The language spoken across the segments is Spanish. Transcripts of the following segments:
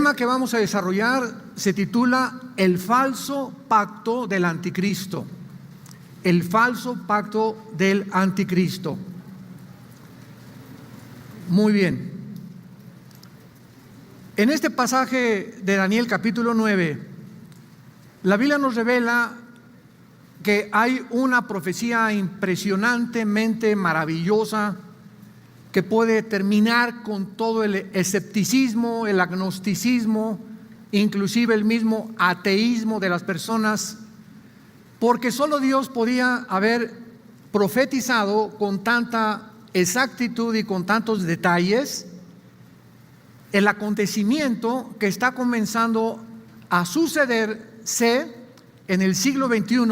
tema que vamos a desarrollar se titula El falso pacto del anticristo. El falso pacto del anticristo. Muy bien. En este pasaje de Daniel capítulo 9, la Biblia nos revela que hay una profecía impresionantemente maravillosa que puede terminar con todo el escepticismo, el agnosticismo, inclusive el mismo ateísmo de las personas, porque solo Dios podía haber profetizado con tanta exactitud y con tantos detalles el acontecimiento que está comenzando a sucederse en el siglo XXI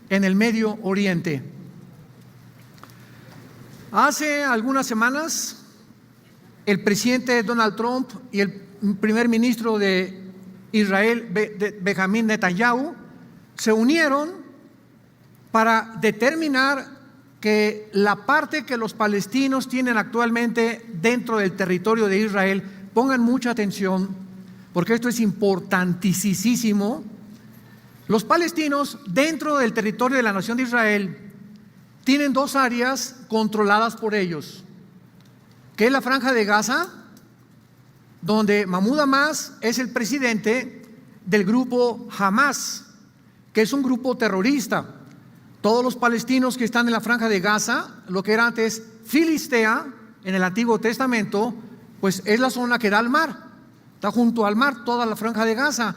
en el Medio Oriente. Hace algunas semanas, el presidente Donald Trump y el primer ministro de Israel, Benjamín Netanyahu, se unieron para determinar que la parte que los palestinos tienen actualmente dentro del territorio de Israel, pongan mucha atención, porque esto es importantísimo. Los palestinos dentro del territorio de la nación de Israel tienen dos áreas controladas por ellos, que es la Franja de Gaza, donde Mahmoud Abbas es el presidente del grupo Hamas, que es un grupo terrorista. Todos los palestinos que están en la Franja de Gaza, lo que era antes Filistea en el Antiguo Testamento, pues es la zona que da al mar, está junto al mar toda la Franja de Gaza.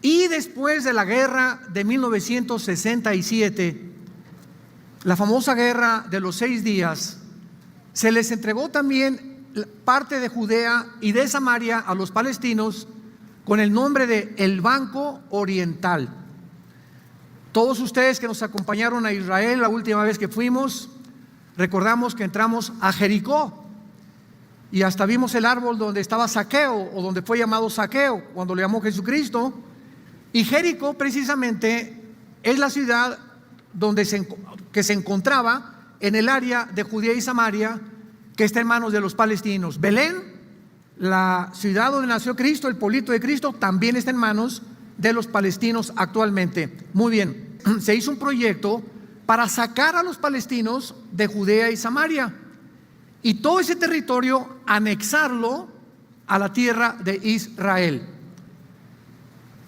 Y después de la guerra de 1967, la famosa guerra de los 6 días, se les entregó también parte de Judea y de Samaria a los palestinos con el nombre de el Banco Oriental. Todos ustedes que nos acompañaron a Israel la última vez que fuimos, recordamos que entramos a Jericó y hasta vimos el árbol donde estaba Zaqueo, o donde fue llamado Zaqueo cuando le llamó Jesucristo. Y Jericó precisamente es la ciudad que se encontraba en el área de Judea y Samaria, que está en manos de los palestinos. Belén, la ciudad donde nació Cristo, el pueblito de Cristo, también está en manos de los palestinos actualmente. Muy bien, se hizo un proyecto para sacar a los palestinos de Judea y Samaria y todo ese territorio anexarlo a la tierra de Israel.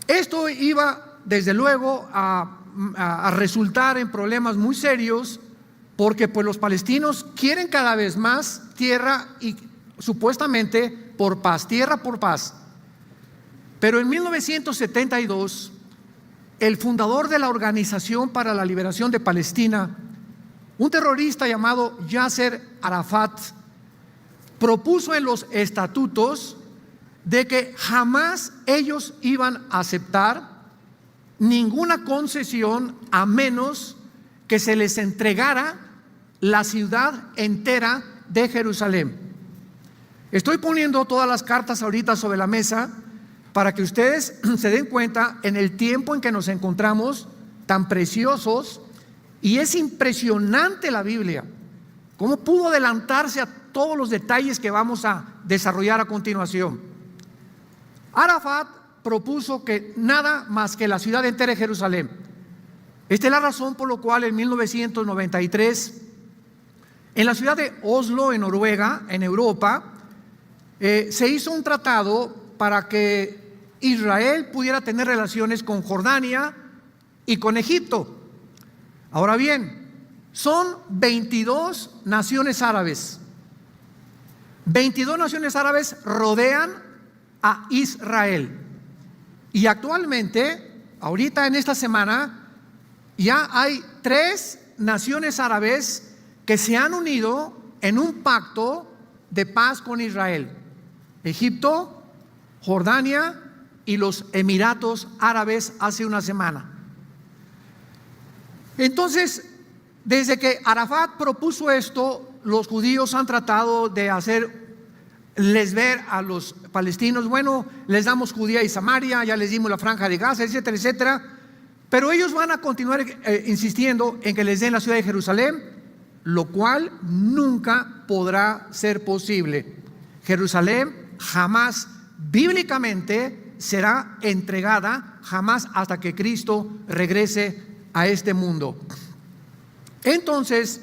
Esto iba desde luego a resultar en problemas muy serios, porque pues los palestinos quieren cada vez más tierra y supuestamente por paz, tierra por paz. Pero en 1972, el fundador de la Organización para la Liberación de Palestina, un terrorista llamado Yasser Arafat, propuso en los estatutos de que jamás ellos iban a aceptar ninguna concesión a menos que se les entregara la ciudad entera de Jerusalén. Estoy poniendo todas las cartas ahorita sobre la mesa para que ustedes se den cuenta en el tiempo en que nos encontramos tan preciosos, y es impresionante la Biblia, cómo pudo adelantarse a todos los detalles que vamos a desarrollar a continuación. Arafat propuso que nada más que la ciudad entera de Jerusalén. Esta es la razón por la cual en 1993, en la ciudad de Oslo, en Noruega, en Europa, se hizo un tratado para que Israel pudiera tener relaciones con Jordania y con Egipto. Ahora bien, son 22 naciones árabes. 22 naciones árabes rodean a Israel. Y actualmente, ahorita en esta semana, ya hay 3 naciones árabes que se han unido en un pacto de paz con Israel: Egipto, Jordania y los Emiratos Árabes hace una semana. Entonces, desde que Arafat propuso esto, los judíos han tratado de hacerles ver a los palestinos: bueno, les damos Judea y Samaria, ya les dimos la Franja de Gaza, etcétera, etcétera. Pero ellos van a continuar insistiendo en que les den la ciudad de Jerusalén, lo cual nunca podrá ser posible. Jerusalén jamás bíblicamente será entregada jamás hasta que Cristo regrese a este mundo. Entonces,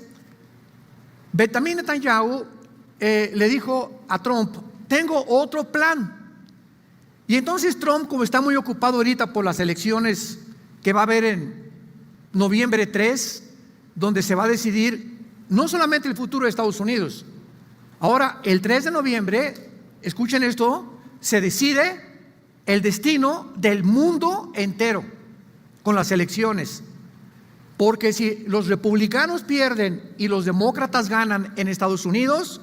Benjamín Netanyahu le dijo a Trump: tengo otro plan. Y entonces Trump, como está muy ocupado ahorita por las elecciones que va a haber en noviembre 3, donde se va a decidir no solamente el futuro de Estados Unidos. Ahora, el 3 de noviembre, escuchen esto, se decide el destino del mundo entero con las elecciones. Porque si los republicanos pierden y los demócratas ganan en Estados Unidos,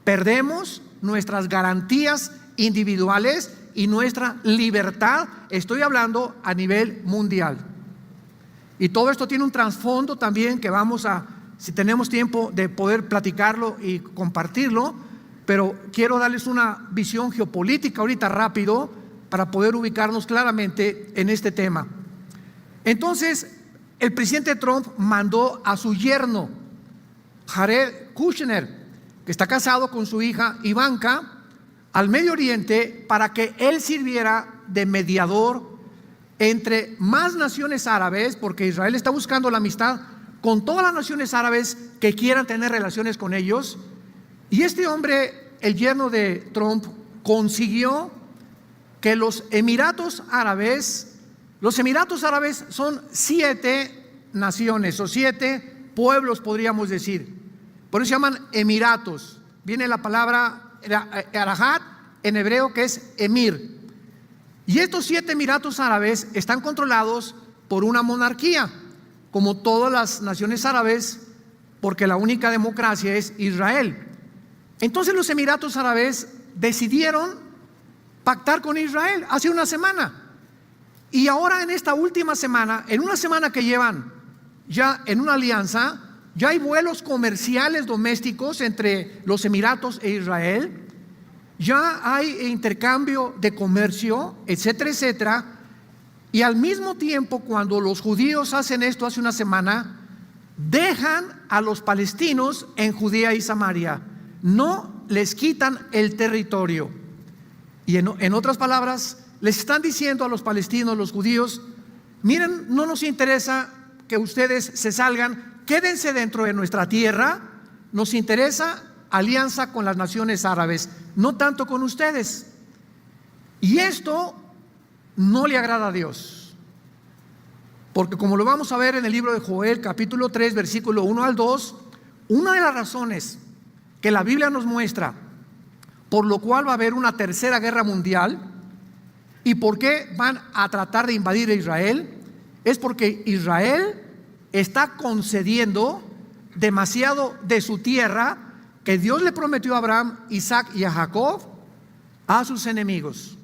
perdemos nuestras garantías individuales y nuestra libertad. Estoy hablando a nivel mundial. Y todo esto tiene un trasfondo también que vamos a, si tenemos tiempo, de poder platicarlo y compartirlo, pero quiero darles una visión geopolítica ahorita rápido para poder ubicarnos claramente en este tema. Entonces, el presidente Trump mandó a su yerno, Jared Kushner, que está casado con su hija Ivanka, al Medio Oriente para que él sirviera de mediador entre más naciones árabes, porque Israel está buscando la amistad con todas las naciones árabes que quieran tener relaciones con ellos. Y este hombre, el yerno de Trump, consiguió que los Emiratos Árabes son 7 naciones o 7 pueblos, podríamos decir. Por eso se llaman Emiratos. Viene la palabra Arahat en hebreo, que es emir. Y estos 7 Emiratos Árabes están controlados por una monarquía, como todas las naciones árabes, porque la única democracia es Israel. Entonces los Emiratos Árabes decidieron pactar con Israel hace una semana. Y ahora en esta última semana, en una semana que llevan ya en una alianza, ya hay vuelos comerciales domésticos entre los Emiratos e Israel, ya hay intercambio de comercio, etcétera, etcétera. Y al mismo tiempo, cuando los judíos hacen esto hace una semana, dejan a los palestinos en Judea y Samaria, no les quitan el territorio. Y en otras palabras, les están diciendo a los palestinos, los judíos: miren, no nos interesa que ustedes se salgan, quédense dentro de nuestra tierra, nos interesa alianza con las naciones árabes, no tanto con ustedes. Y esto no le agrada a Dios, porque como lo vamos a ver en el libro de Joel, capítulo 3, versículo 1 al 2, una de las razones que la Biblia nos muestra por lo cual va a haber una tercera guerra mundial y por qué van a tratar de invadir a Israel, es porque Israel está concediendo demasiado de su tierra que Dios le prometió a Abraham, Isaac y a Jacob a sus enemigos.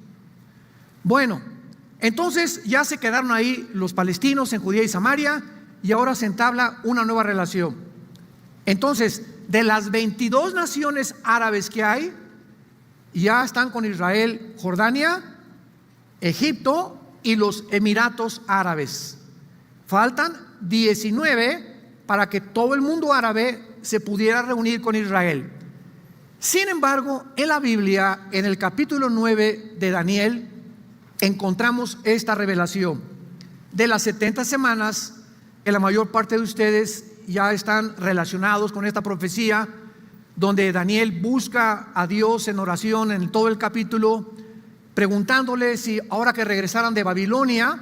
Bueno, entonces ya se quedaron ahí los palestinos en Judea y Samaria y ahora se entabla una nueva relación. Entonces, de las 22 naciones árabes que hay, ya están con Israel Jordania, Egipto y los Emiratos Árabes. Faltan 19 para que todo el mundo árabe se pudiera reunir con Israel. Sin embargo, en la Biblia, en el capítulo 9 de Daniel, encontramos esta revelación. De las 70 semanas, que la mayor parte de ustedes ya están relacionados con esta profecía, donde Daniel busca a Dios en oración en todo el capítulo, preguntándole si ahora que regresaran de Babilonia,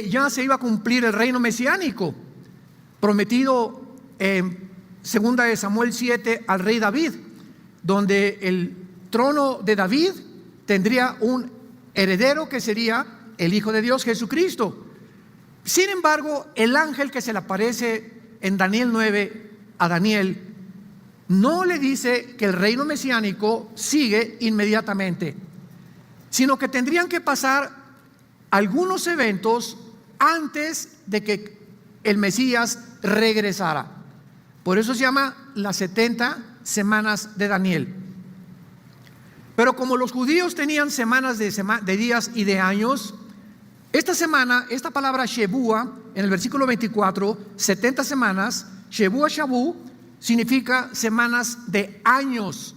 ya se iba a cumplir el reino mesiánico prometido en 2 de Samuel 7 al rey David, donde el trono de David tendría un heredero que sería el Hijo de Dios, Jesucristo. Sin embargo, el ángel que se le aparece en Daniel 9 a Daniel no le dice que el reino mesiánico sigue inmediatamente, sino que tendrían que pasar algunos eventos antes de que el Mesías regresara. Por eso se llama las 70 semanas de Daniel. Pero como los judíos tenían semanas de días y de años, esta semana, esta palabra Shebúa, en el versículo 24, 70 semanas, Shebúa Shabú, significa semanas de años.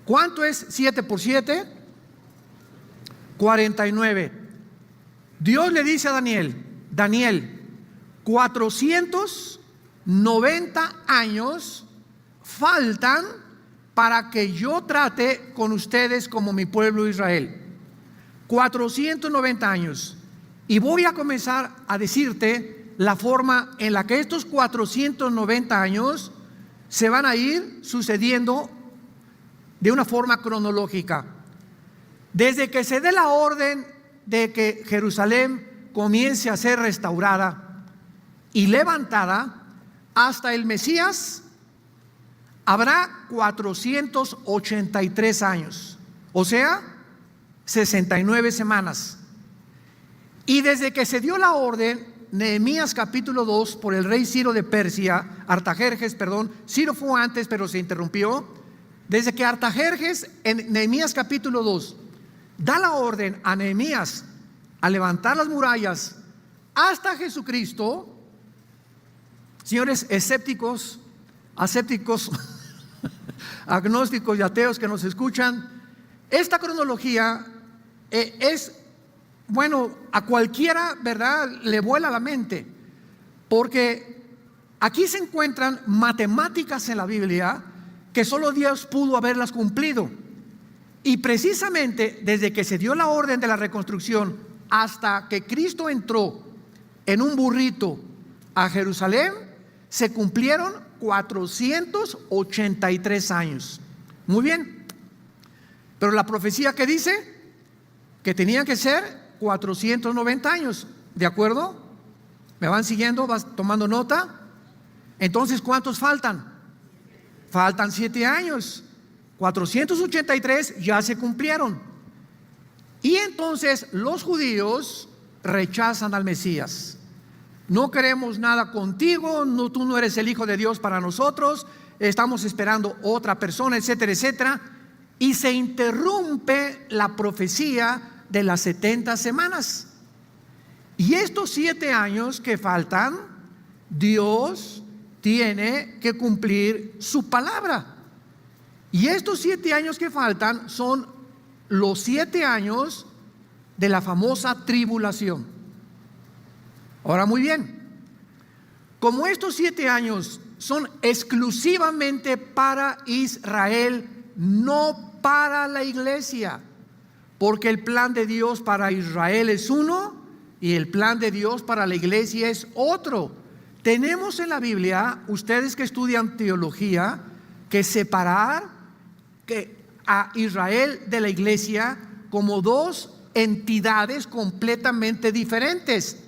¿Cuánto es 7 por 7? 49. Dios le dice a Daniel: Daniel, 490 años faltan para que yo trate con ustedes como mi pueblo Israel. 490 años. Y voy a comenzar a decirte la forma en la que estos 490 años se van a ir sucediendo de una forma cronológica. Desde que se dé la orden de que Jerusalén comience a ser restaurada y levantada hasta el Mesías, habrá 483 años, o sea, 69 semanas. Y desde que se dio la orden, Nehemías capítulo 2, por el rey Ciro de Persia, Artajerjes, perdón, Ciro fue antes pero se interrumpió. Desde que Artajerjes en Nehemías capítulo 2 da la orden a Nehemías a levantar las murallas hasta Jesucristo, señores escépticos, ascépticos, agnósticos y ateos que nos escuchan, esta cronología es, bueno, a cualquiera, ¿verdad?, le vuela la mente, porque aquí se encuentran matemáticas en la Biblia que solo Dios pudo haberlas cumplido. Y precisamente desde que se dio la orden de la reconstrucción hasta que Cristo entró en un burrito a Jerusalén, se cumplieron 483 años. Muy bien. Pero la profecía que dice que tenían que ser 490 años. ¿De acuerdo? ¿Me van siguiendo? ¿Vas tomando nota? Entonces, ¿cuántos faltan? Faltan 7 años. 483 ya se cumplieron. Y entonces los judíos rechazan al Mesías. No queremos nada contigo, no, tú no eres el Hijo de Dios para nosotros, estamos esperando otra persona, etcétera, etcétera. Y se interrumpe la profecía de las 70 semanas. Y estos 7 años que faltan, Dios tiene que cumplir su palabra. Y estos 7 años que faltan son los 7 años de la famosa tribulación. Ahora, muy bien, como estos 7 años son exclusivamente para Israel, no para la iglesia, porque el plan de Dios para Israel es uno y el plan de Dios para la iglesia es otro. Tenemos en la Biblia, ustedes que estudian teología, que separar a Israel de la iglesia como dos entidades completamente diferentes.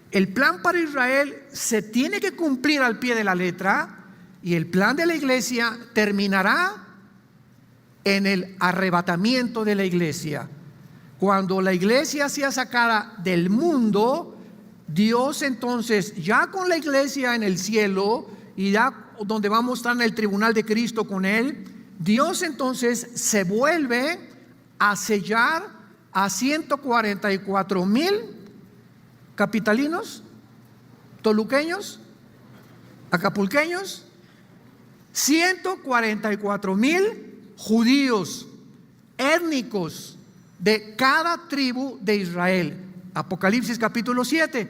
El plan para Israel se tiene que cumplir al pie de la letra y el plan de la iglesia terminará en el arrebatamiento de la iglesia. Cuando la iglesia sea sacada del mundo, Dios entonces, ya con la iglesia en el cielo y ya donde vamos a estar en el tribunal de Cristo con Él, Dios entonces se vuelve a sellar a 144,000 capitalinos, toluqueños, acapulqueños, 144,000 judíos étnicos de cada tribu de Israel. Apocalipsis capítulo 7.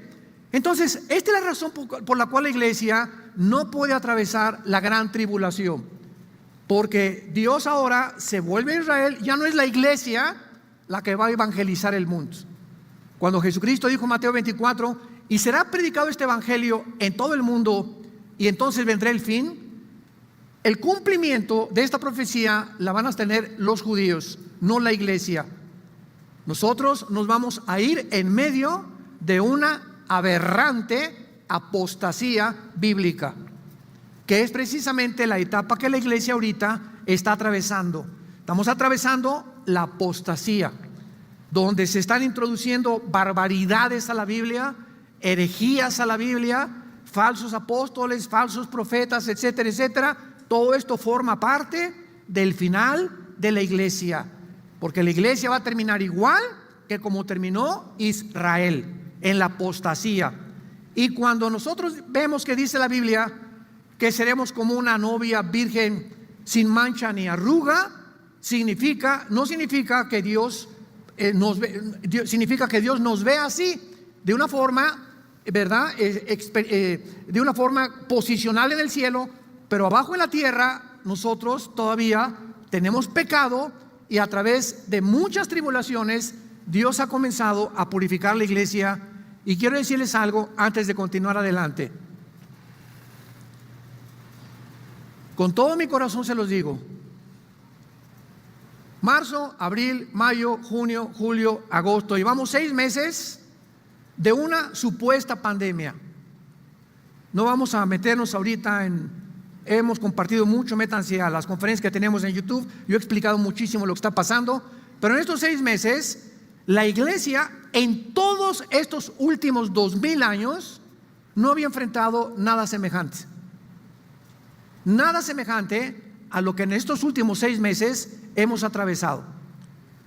Entonces, esta es la razón por la cual la iglesia no puede atravesar la gran tribulación, porque Dios ahora se vuelve a Israel, ya no es la iglesia la que va a evangelizar el mundo. Cuando Jesucristo dijo en Mateo 24, y será predicado este evangelio en todo el mundo, y entonces vendrá el fin, el cumplimiento de esta profecía la van a tener los judíos, no la iglesia. Nosotros nos vamos a ir en medio de una aberrante apostasía bíblica, que es precisamente la etapa que la iglesia ahorita está atravesando. Estamos atravesando la apostasía, donde se están introduciendo barbaridades a la Biblia, herejías a la Biblia, falsos apóstoles, falsos profetas, etcétera, etcétera. Todo esto forma parte del final de la iglesia, porque la iglesia va a terminar igual que como terminó Israel, en la apostasía. Y cuando nosotros vemos que dice la Biblia que seremos como una novia virgen sin mancha ni arruga, no significa que Dios significa que Dios nos ve así, de una forma, ¿verdad? De una forma posicional en el cielo, pero abajo en la tierra nosotros todavía tenemos pecado, y a través de muchas tribulaciones Dios ha comenzado a purificar la iglesia. Y quiero decirles algo antes de continuar adelante. Con todo mi corazón se los digo: marzo, abril, mayo, junio, julio, agosto, llevamos 6 meses de una supuesta pandemia. No vamos a meternos ahorita hemos compartido mucho, métanse a las conferencias que tenemos en YouTube, yo he explicado muchísimo lo que está pasando, pero en estos 6 meses, la iglesia en todos estos últimos 2000 años no había enfrentado nada semejante. Nada semejante a lo que en estos últimos 6 meses hemos atravesado.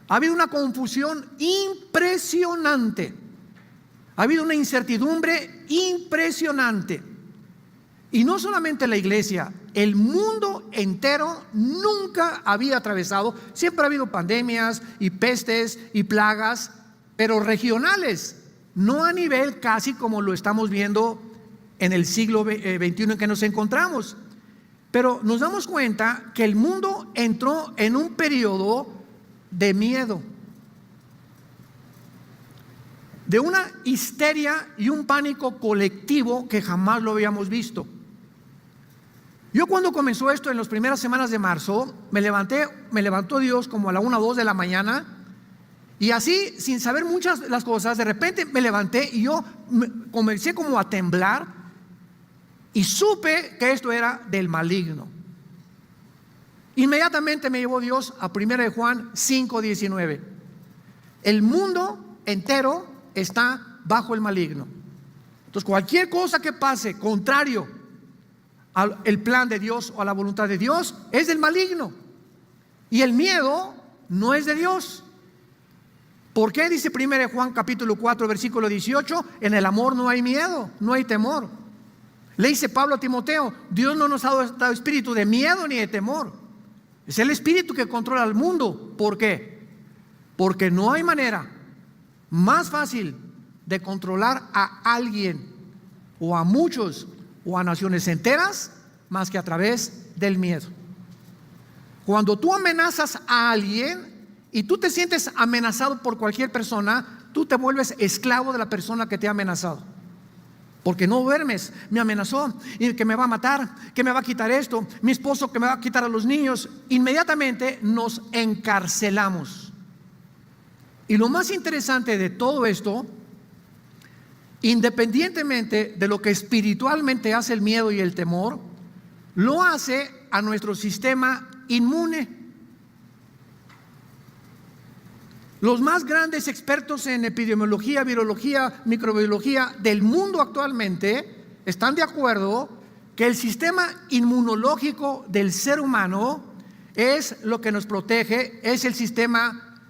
Ha habido una confusión impresionante. Ha habido una incertidumbre impresionante. Y no solamente la iglesia, el mundo entero nunca había atravesado. Siempre ha habido pandemias y pestes y plagas, pero regionales, no a nivel casi como lo estamos viendo en el siglo XXI en que nos encontramos. Pero nos damos cuenta que el mundo entró en un periodo de miedo, de una histeria y un pánico colectivo que jamás lo habíamos visto. Yo, cuando comenzó esto en las primeras semanas de marzo, me levantó Dios como a la 1 o 2 de la mañana, y así, sin saber muchas de las cosas, de repente me levanté y yo comencé como a temblar, y supe que esto era del maligno. Inmediatamente me llevó Dios a 1 de Juan 5:19. El mundo entero está bajo el maligno. Entonces, cualquier cosa que pase contrario al plan de Dios o a la voluntad de Dios es del maligno. Y el miedo no es de Dios. ¿Por qué? Dice 1 de Juan capítulo 4 versículo 18: en el amor no hay miedo, no hay temor. Le dice Pablo a Timoteo: Dios no nos ha dado espíritu de miedo ni de temor. Es el espíritu que controla al mundo. ¿Por qué? Porque no hay manera más fácil de controlar a alguien, o a muchos, o a naciones enteras, más que a través del miedo. Cuando tú amenazas a alguien y tú te sientes amenazado por cualquier persona, tú te vuelves esclavo de la persona que te ha amenazado. Porque no duermes. Me amenazó y que me va a matar, que me va a quitar esto, mi esposo que me va a quitar a los niños. Inmediatamente nos encarcelamos. Y lo más interesante de todo esto, independientemente de lo que espiritualmente hace el miedo y el temor, lo hace a nuestro sistema inmune. Los más grandes expertos en epidemiología, virología, microbiología del mundo actualmente están de acuerdo que el sistema inmunológico del ser humano es lo que nos protege, es el sistema,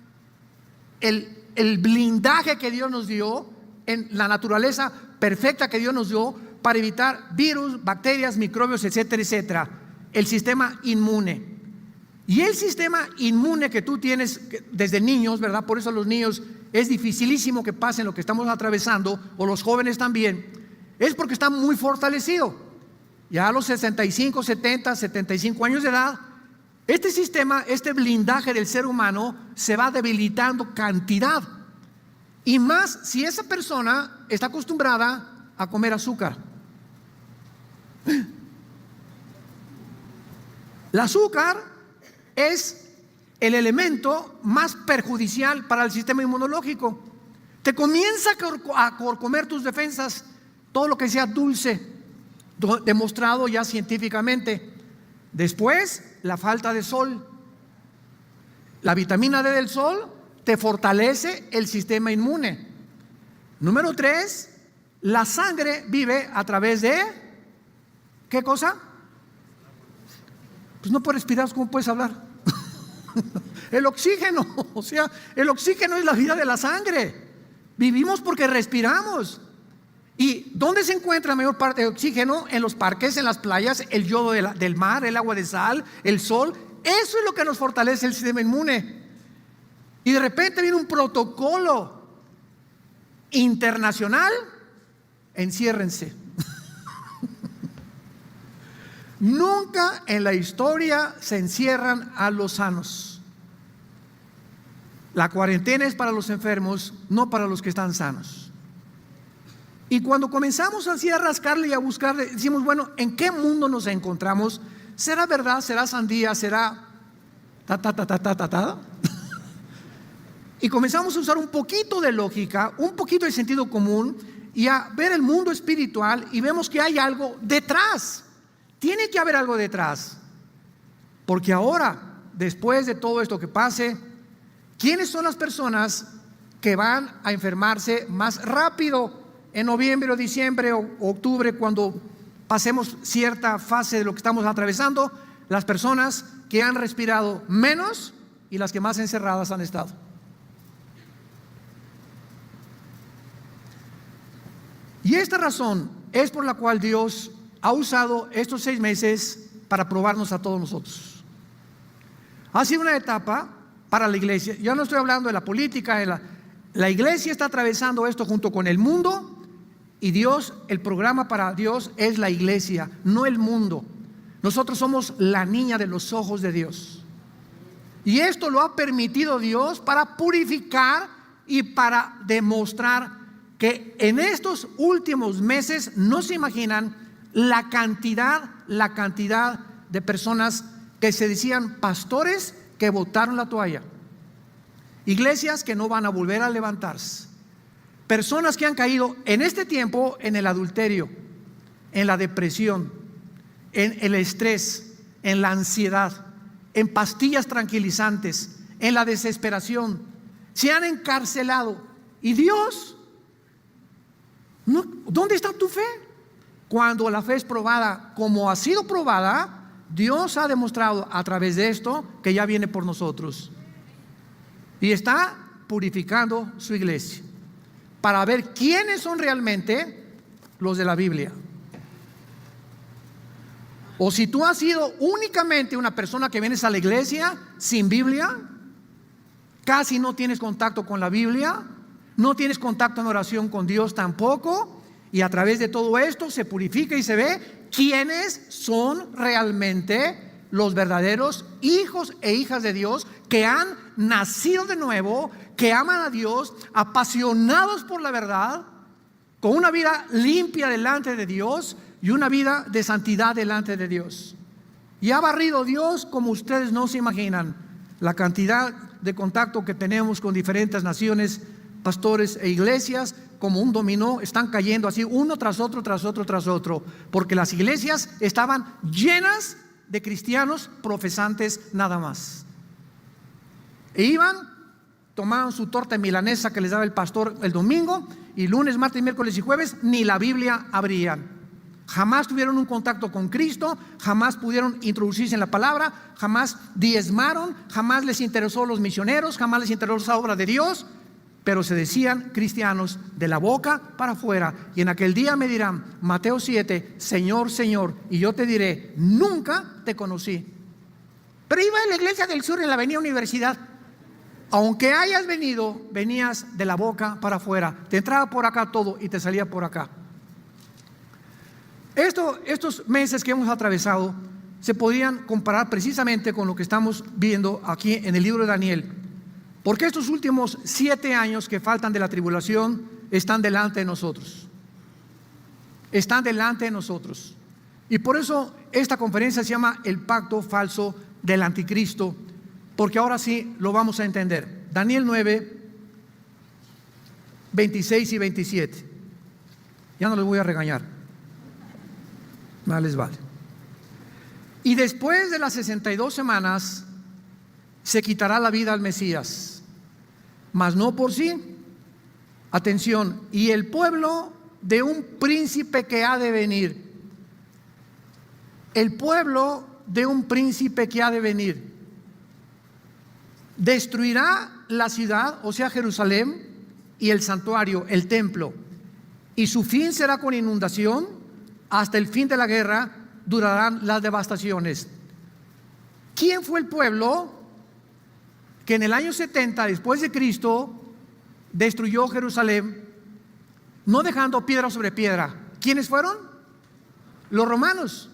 el blindaje que Dios nos dio, en la naturaleza perfecta que Dios nos dio para evitar virus, bacterias, microbios, etcétera, etcétera. El sistema inmune. Y el sistema inmune que tú tienes desde niños, ¿verdad? Por eso a los niños es dificilísimo que pasen lo que estamos atravesando, o los jóvenes también, es porque está muy fortalecido. Ya a los 65, 70, 75 años de edad, este sistema, este blindaje del ser humano se va debilitando cantidad. Y más si esa persona está acostumbrada a comer azúcar. El azúcar es el elemento más perjudicial para el sistema inmunológico. Te comienza a comer tus defensas, todo lo que sea dulce, demostrado ya científicamente. Después, la falta de sol. La vitamina D del sol te fortalece el sistema inmune. Número 3, la sangre vive a través de ¿qué cosa? Pues no puedes respirar, ¿cómo puedes hablar? El oxígeno, o sea, el oxígeno es la vida de la sangre. Vivimos porque respiramos. ¿Y dónde se encuentra la mayor parte de oxígeno? En los parques, en las playas, el yodo del mar, el agua de sal, el sol. Eso es lo que nos fortalece el sistema inmune. Y de repente viene un protocolo internacional, enciérrense. Nunca en la historia se encierran a los sanos. La cuarentena es para los enfermos, no para los que están sanos. Y cuando comenzamos así a rascarle y a buscarle, decimos, bueno, ¿en qué mundo nos encontramos? ¿Será verdad? ¿Será sandía? ¿Será Y comenzamos a usar un poquito de lógica, un poquito de sentido común y a ver el mundo espiritual y vemos que hay algo detrás. Tiene que haber algo detrás. Porque ahora, después de todo esto que pase, ¿quiénes son las personas que van a enfermarse más rápido en noviembre o diciembre o octubre, cuando pasemos cierta fase de lo que estamos atravesando? Las personas que han respirado menos y las que más encerradas han estado. Y esta razón es por la cual Dios ha usado estos 6 meses para probarnos a todos nosotros. Ha sido una etapa para la iglesia. Yo no estoy hablando de la política, la iglesia está atravesando esto junto con el mundo, y Dios, el programa para Dios es la iglesia, no el mundo. Nosotros somos la niña de los ojos de Dios. Y esto lo ha permitido Dios para purificar y para demostrar que en estos últimos meses no se imaginan la cantidad de personas que se decían pastores que botaron la toalla, iglesias que no van a volver a levantarse, personas que han caído en este tiempo en el adulterio, en la depresión, en el estrés, en la ansiedad, en pastillas tranquilizantes, en la desesperación, se han encarcelado. Y Dios, ¿dónde está tu fe? Cuando la fe es probada como ha sido probada, Dios ha demostrado a través de esto que ya viene por nosotros y está purificando su iglesia para ver quiénes son realmente los de la Biblia. O si tú has sido únicamente una persona que vienes a la iglesia sin Biblia, casi no tienes contacto con la Biblia, no tienes contacto en oración con Dios tampoco. Y a través de todo esto se purifica y se ve quiénes son realmente los verdaderos hijos e hijas de Dios, que han nacido de nuevo, que aman a Dios, apasionados por la verdad, con una vida limpia delante de Dios y una vida de santidad delante de Dios. Y ha barrido Dios como ustedes no se imaginan la cantidad de contacto que tenemos con diferentes naciones, pastores e iglesias. Como un dominó, están cayendo así uno tras otro, tras otro, tras otro, porque las iglesias estaban llenas de cristianos profesantes nada más. E iban, tomaban su torta milanesa que les daba el pastor el domingo, y lunes, martes, miércoles y jueves ni la Biblia abrían. Jamás tuvieron un contacto con Cristo, jamás pudieron introducirse en la palabra, jamás diezmaron, jamás les interesó los misioneros, jamás les interesó la obra de Dios. Pero se decían cristianos de la boca para afuera. Y en aquel día me dirán, Mateo 7, Señor, Señor, y yo te diré, nunca te conocí. Pero iba a la iglesia del sur en la avenida Universidad. Aunque hayas venido, venías de la boca para afuera. Te entraba por acá todo y te salía por acá. Estos meses que hemos atravesado se podrían comparar precisamente con lo que estamos viendo aquí en el libro de Daniel. Porque estos últimos 7 años que faltan de la tribulación están delante de nosotros. Están delante de nosotros. Y por eso esta conferencia se llama El Pacto Falso del Anticristo, porque ahora sí lo vamos a entender. Daniel 9, 26 y 27. Ya no les voy a regañar. Nada les vale. Y después de las 62 semanas se quitará la vida al Mesías, mas no por sí. Atención, y el pueblo de un príncipe que ha de venir. El pueblo de un príncipe que ha de venir destruirá la ciudad, o sea Jerusalén, y el santuario, el templo, y su fin será con inundación. Hasta el fin de la guerra durarán las devastaciones. ¿quién fue el pueblo que en el año 70 después de Cristo destruyó Jerusalén, no dejando piedra sobre piedra? ¿Quiénes fueron? Los romanos,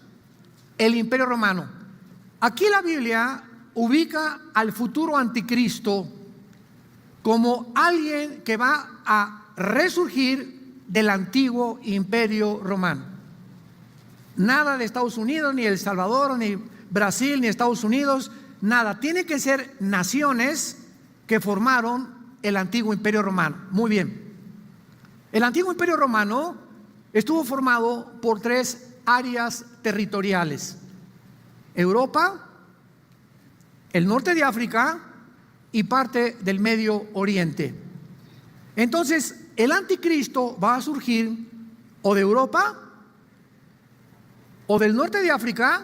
el imperio romano. Aquí la Biblia ubica al futuro anticristo como alguien que va a resurgir del antiguo imperio romano. Nada de Estados Unidos, ni El Salvador, ni Brasil, ni Estados Unidos, nada. Tiene que ser naciones que formaron el antiguo imperio romano. Muy bien. El antiguo imperio romano estuvo formado por 3 áreas territoriales: Europa, el norte de África y parte del Medio Oriente. Entonces, el anticristo va a surgir o de Europa, o del norte de África,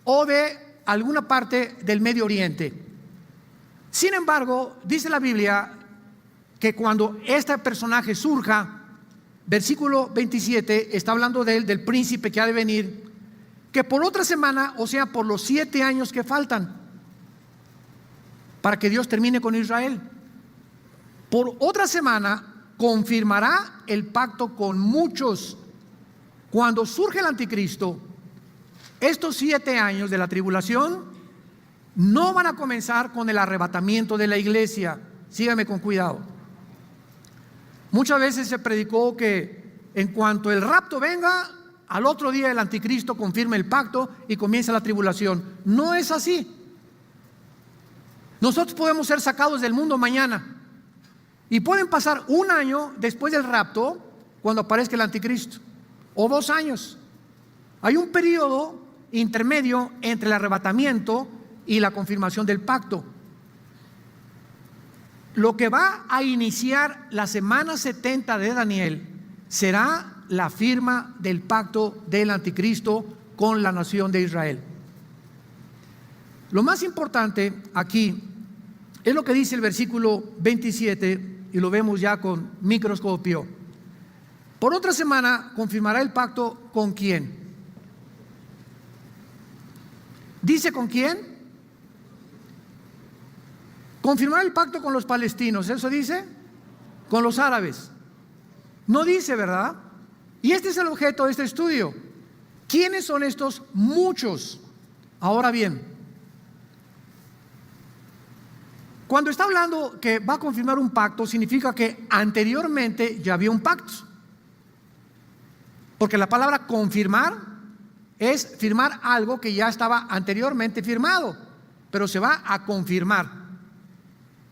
o de alguna parte del Medio Oriente. Sin embargo, dice la Biblia que cuando este personaje surja, versículo 27, está hablando de él, del príncipe que ha de venir, que por otra semana, o sea, por los 7 años que faltan, para que Dios termine con Israel, por otra semana confirmará el pacto con muchos. Cuando surge el anticristo, estos 7 años de la tribulación no van a comenzar con el arrebatamiento de la iglesia. Sígame con cuidado. Muchas veces se predicó que en cuanto el rapto venga, al otro día el anticristo confirma el pacto y comienza la tribulación. No es así. Nosotros podemos ser sacados del mundo mañana y pueden pasar 1 año después del rapto cuando aparezca el anticristo, o 2 años. Hay un periodo intermedio entre el arrebatamiento y la confirmación del pacto. Lo que va a iniciar la semana 70 de Daniel será la firma del pacto del anticristo con la nación de Israel. Lo más importante aquí es lo que dice el versículo 27, y lo vemos ya con microscopio. Por otra semana confirmará el pacto ¿con quién? ¿Dice con quién? Confirmará el pacto con los palestinos, ¿eso dice? Con los árabes. No dice, ¿verdad? Y este es el objeto de este estudio. ¿Quiénes son estos muchos? Ahora bien, cuando está hablando que va a confirmar un pacto, significa que anteriormente ya había un pacto. Porque la palabra confirmar es firmar algo que ya estaba anteriormente firmado, pero se va a confirmar.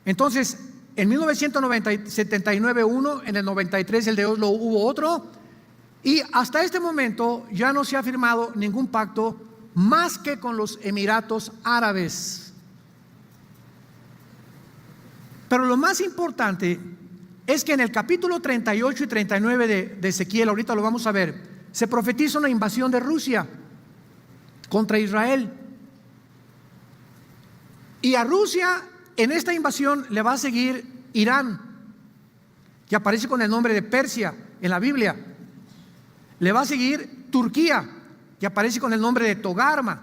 Entonces, en 1979 uno, en el 93 el de Oslo hubo otro, y hasta este momento ya no se ha firmado ningún pacto más que con los Emiratos Árabes. Pero lo más importante es que en el capítulo 38 y 39 de Ezequiel, ahorita lo vamos a ver, se profetiza una invasión de Rusia contra Israel. Y a Rusia en esta invasión le va a seguir Irán, que aparece con el nombre de Persia en la Biblia. Le va a seguir Turquía, que aparece con el nombre de Togarma.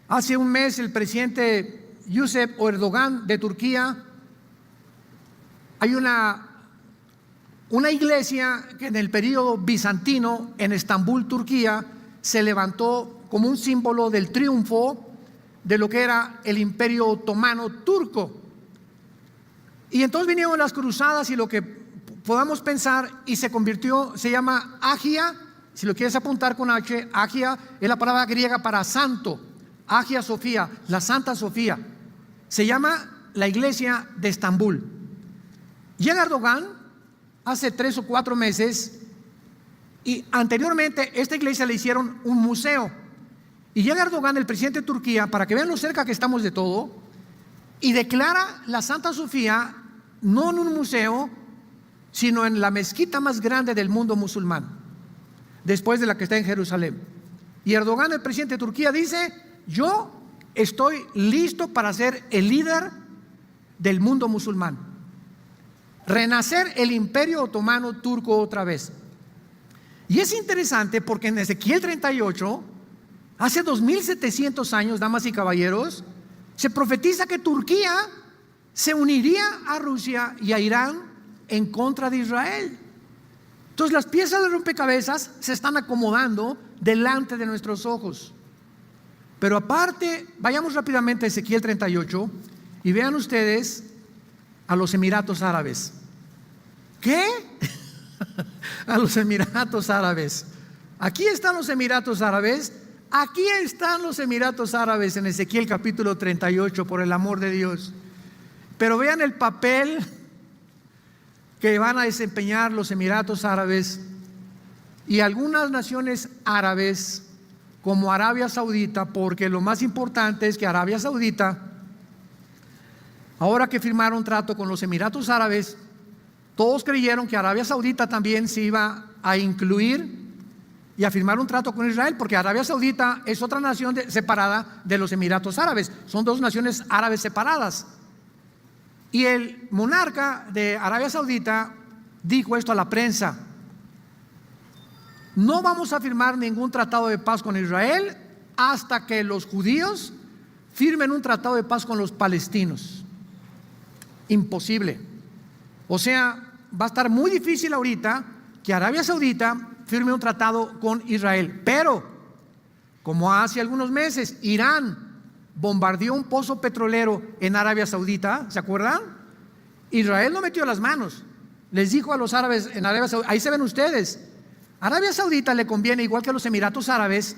Hace un mes el presidente Recep Erdogan de Turquía, hay una iglesia que en el período bizantino en Estambul, Turquía, se levantó como un símbolo del triunfo de lo que era el imperio otomano turco. Y entonces vinieron las cruzadas y lo que podamos pensar, y se convirtió, se llama Agia, si lo quieres apuntar con H, Agia es la palabra griega para santo, Agia Sofía, la Santa Sofía. Se llama la iglesia de Estambul. Llega Erdogan hace 3 o 4 meses, y anteriormente esta iglesia le hicieron un museo. Y llega Erdogan, el presidente de Turquía, para que vean lo cerca que estamos de todo, y declara la Santa Sofía no en un museo, sino en la mezquita más grande del mundo musulmán, después de la que está en Jerusalén. Y Erdogan, el presidente de Turquía, dice: yo estoy listo para ser el líder del mundo musulmán, renacer el imperio otomano turco otra vez. Y es interesante porque en Ezequiel 38 Hace 2700 años, damas y caballeros, se profetiza que Turquía se uniría a Rusia y a Irán en contra de Israel. Entonces las piezas de rompecabezas se están acomodando delante de nuestros ojos. Pero aparte, vayamos rápidamente a Ezequiel 38 y vean ustedes a los Emiratos Árabes. ¿Qué? A los Emiratos Árabes. Aquí están los Emiratos Árabes. Aquí están los Emiratos Árabes en Ezequiel capítulo 38, por el amor de Dios. Pero vean el papel que van a desempeñar los Emiratos Árabes y algunas naciones árabes como Arabia Saudita, porque lo más importante es que Arabia Saudita, ahora que firmaron trato con los Emiratos Árabes, todos creyeron que Arabia Saudita también se iba a incluir y a firmar un trato con Israel, porque Arabia Saudita es otra nación separada de los Emiratos Árabes. Son dos naciones árabes separadas. Y el monarca de Arabia Saudita dijo esto a la prensa: no vamos a firmar ningún tratado de paz con Israel hasta que los judíos firmen un tratado de paz con los palestinos. Imposible. O sea, va a estar muy difícil ahorita que Arabia Saudita firme un tratado con Israel. Pero, como hace algunos meses Irán bombardeó un pozo petrolero en Arabia Saudita, ¿se acuerdan? Israel no metió las manos. Les dijo a los árabes en Arabia Saudita, ahí se ven ustedes, Arabia Saudita le conviene, igual que a los Emiratos Árabes,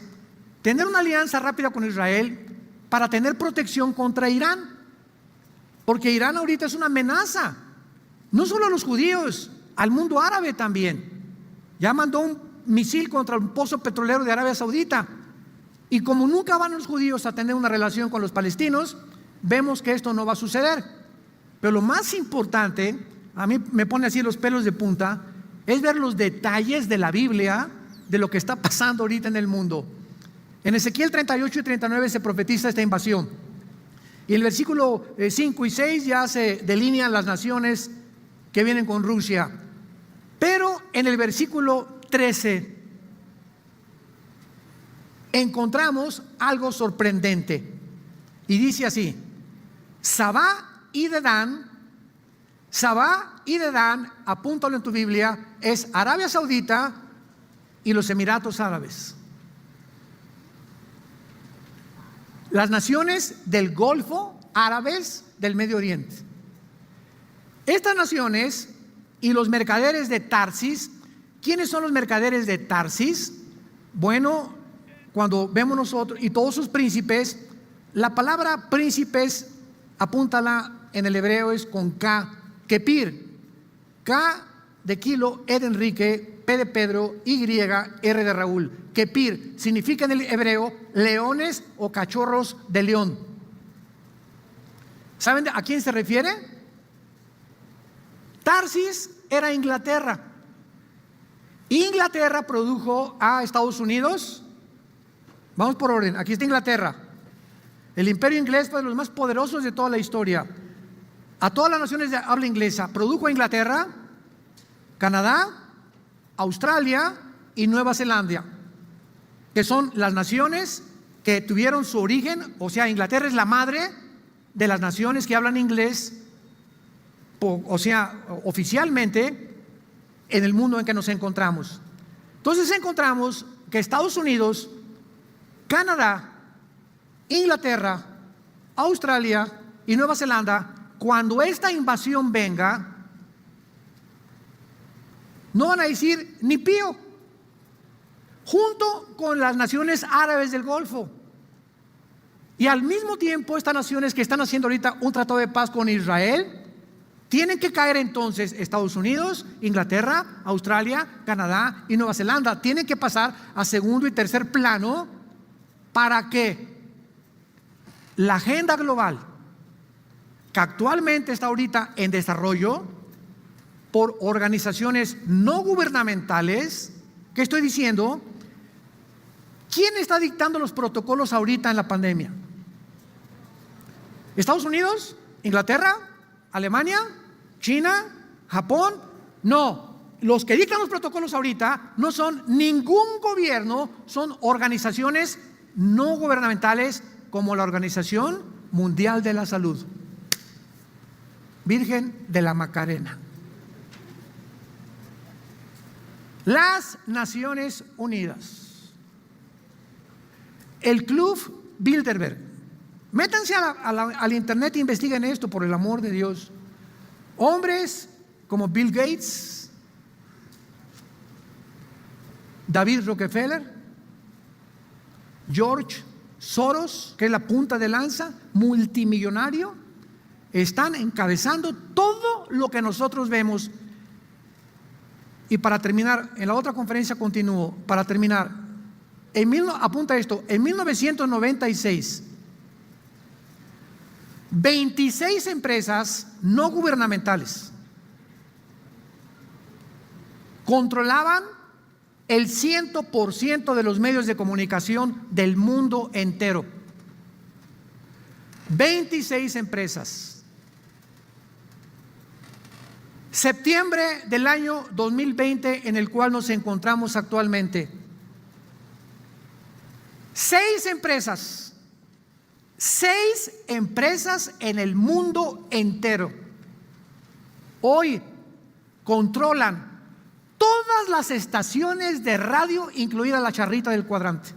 tener una alianza rápida con Israel para tener protección contra Irán, porque Irán ahorita es una amenaza, no solo a los judíos, al mundo árabe también. Ya mandó un misil contra un pozo petrolero de Arabia Saudita. Y como nunca van los judíos a tener una relación con los palestinos, vemos que esto no va a suceder. Pero lo más importante, a mí me pone así los pelos de punta, es ver los detalles de la Biblia, de lo que está pasando ahorita en el mundo. En Ezequiel 38 y 39 se profetiza esta invasión. Y el versículo 5 y 6 ya se delinean las naciones que vienen con Rusia. Pero en el versículo 13 encontramos algo sorprendente. Y dice así: Sabá y Dedán, apúntalo en tu Biblia, es Arabia Saudita y los Emiratos Árabes. Las naciones del Golfo, árabes del Medio Oriente. Estas naciones y los mercaderes de Tarsis. ¿Quiénes son los mercaderes de Tarsis? Bueno, cuando vemos nosotros, y todos sus príncipes, la palabra príncipes, apúntala en el hebreo, es con K, Kepir. K de kilo, E de Enrique, P de Pedro, Y, R de Raúl. Kepir significa en el hebreo leones o cachorros de león. ¿Saben a quién se refiere? Tarsis era Inglaterra. Inglaterra produjo a Estados Unidos. Vamos por orden, aquí está Inglaterra. El imperio inglés fue de los más poderosos de toda la historia. A todas las naciones de habla inglesa produjo a Inglaterra, Canadá, Australia y Nueva Zelanda, que son las naciones que tuvieron su origen. O sea, Inglaterra es la madre de las naciones que hablan inglés, o sea, oficialmente en el mundo en que nos encontramos. Entonces encontramos que Estados Unidos, Canadá, Inglaterra, Australia y Nueva Zelanda, cuando esta invasión venga, no van a decir ni pío, junto con las naciones árabes del Golfo. Y al mismo tiempo, estas naciones que están haciendo ahorita un tratado de paz con Israel, tienen que caer entonces Estados Unidos, Inglaterra, Australia, Canadá y Nueva Zelanda. Tienen que pasar a segundo y tercer plano para que la agenda global, que actualmente está ahorita en desarrollo por organizaciones no gubernamentales, ¿qué estoy diciendo? ¿Quién está dictando los protocolos ahorita en la pandemia? ¿Estados Unidos? ¿Inglaterra? ¿Alemania? ¿China? ¿Japón? No, los que dictan los protocolos ahorita no son ningún gobierno, son organizaciones no gubernamentales como la Organización Mundial de la Salud. Virgen de la Macarena. Las Naciones Unidas. El Club Bilderberg. Métanse al internet e investiguen esto, por el amor de Dios. Hombres como Bill Gates, David Rockefeller, George Soros, que es la punta de lanza, multimillonario, están encabezando todo lo que nosotros vemos. Y para terminar, en la otra conferencia continúo, para terminar, apunta esto, en 1996, 26 empresas no gubernamentales controlaban el 100% de los medios de comunicación del mundo entero. 26 empresas. Septiembre del año 2020, en el cual nos encontramos actualmente. 6 empresas en el mundo entero hoy controlan todas las estaciones de radio, incluida la charrita del cuadrante.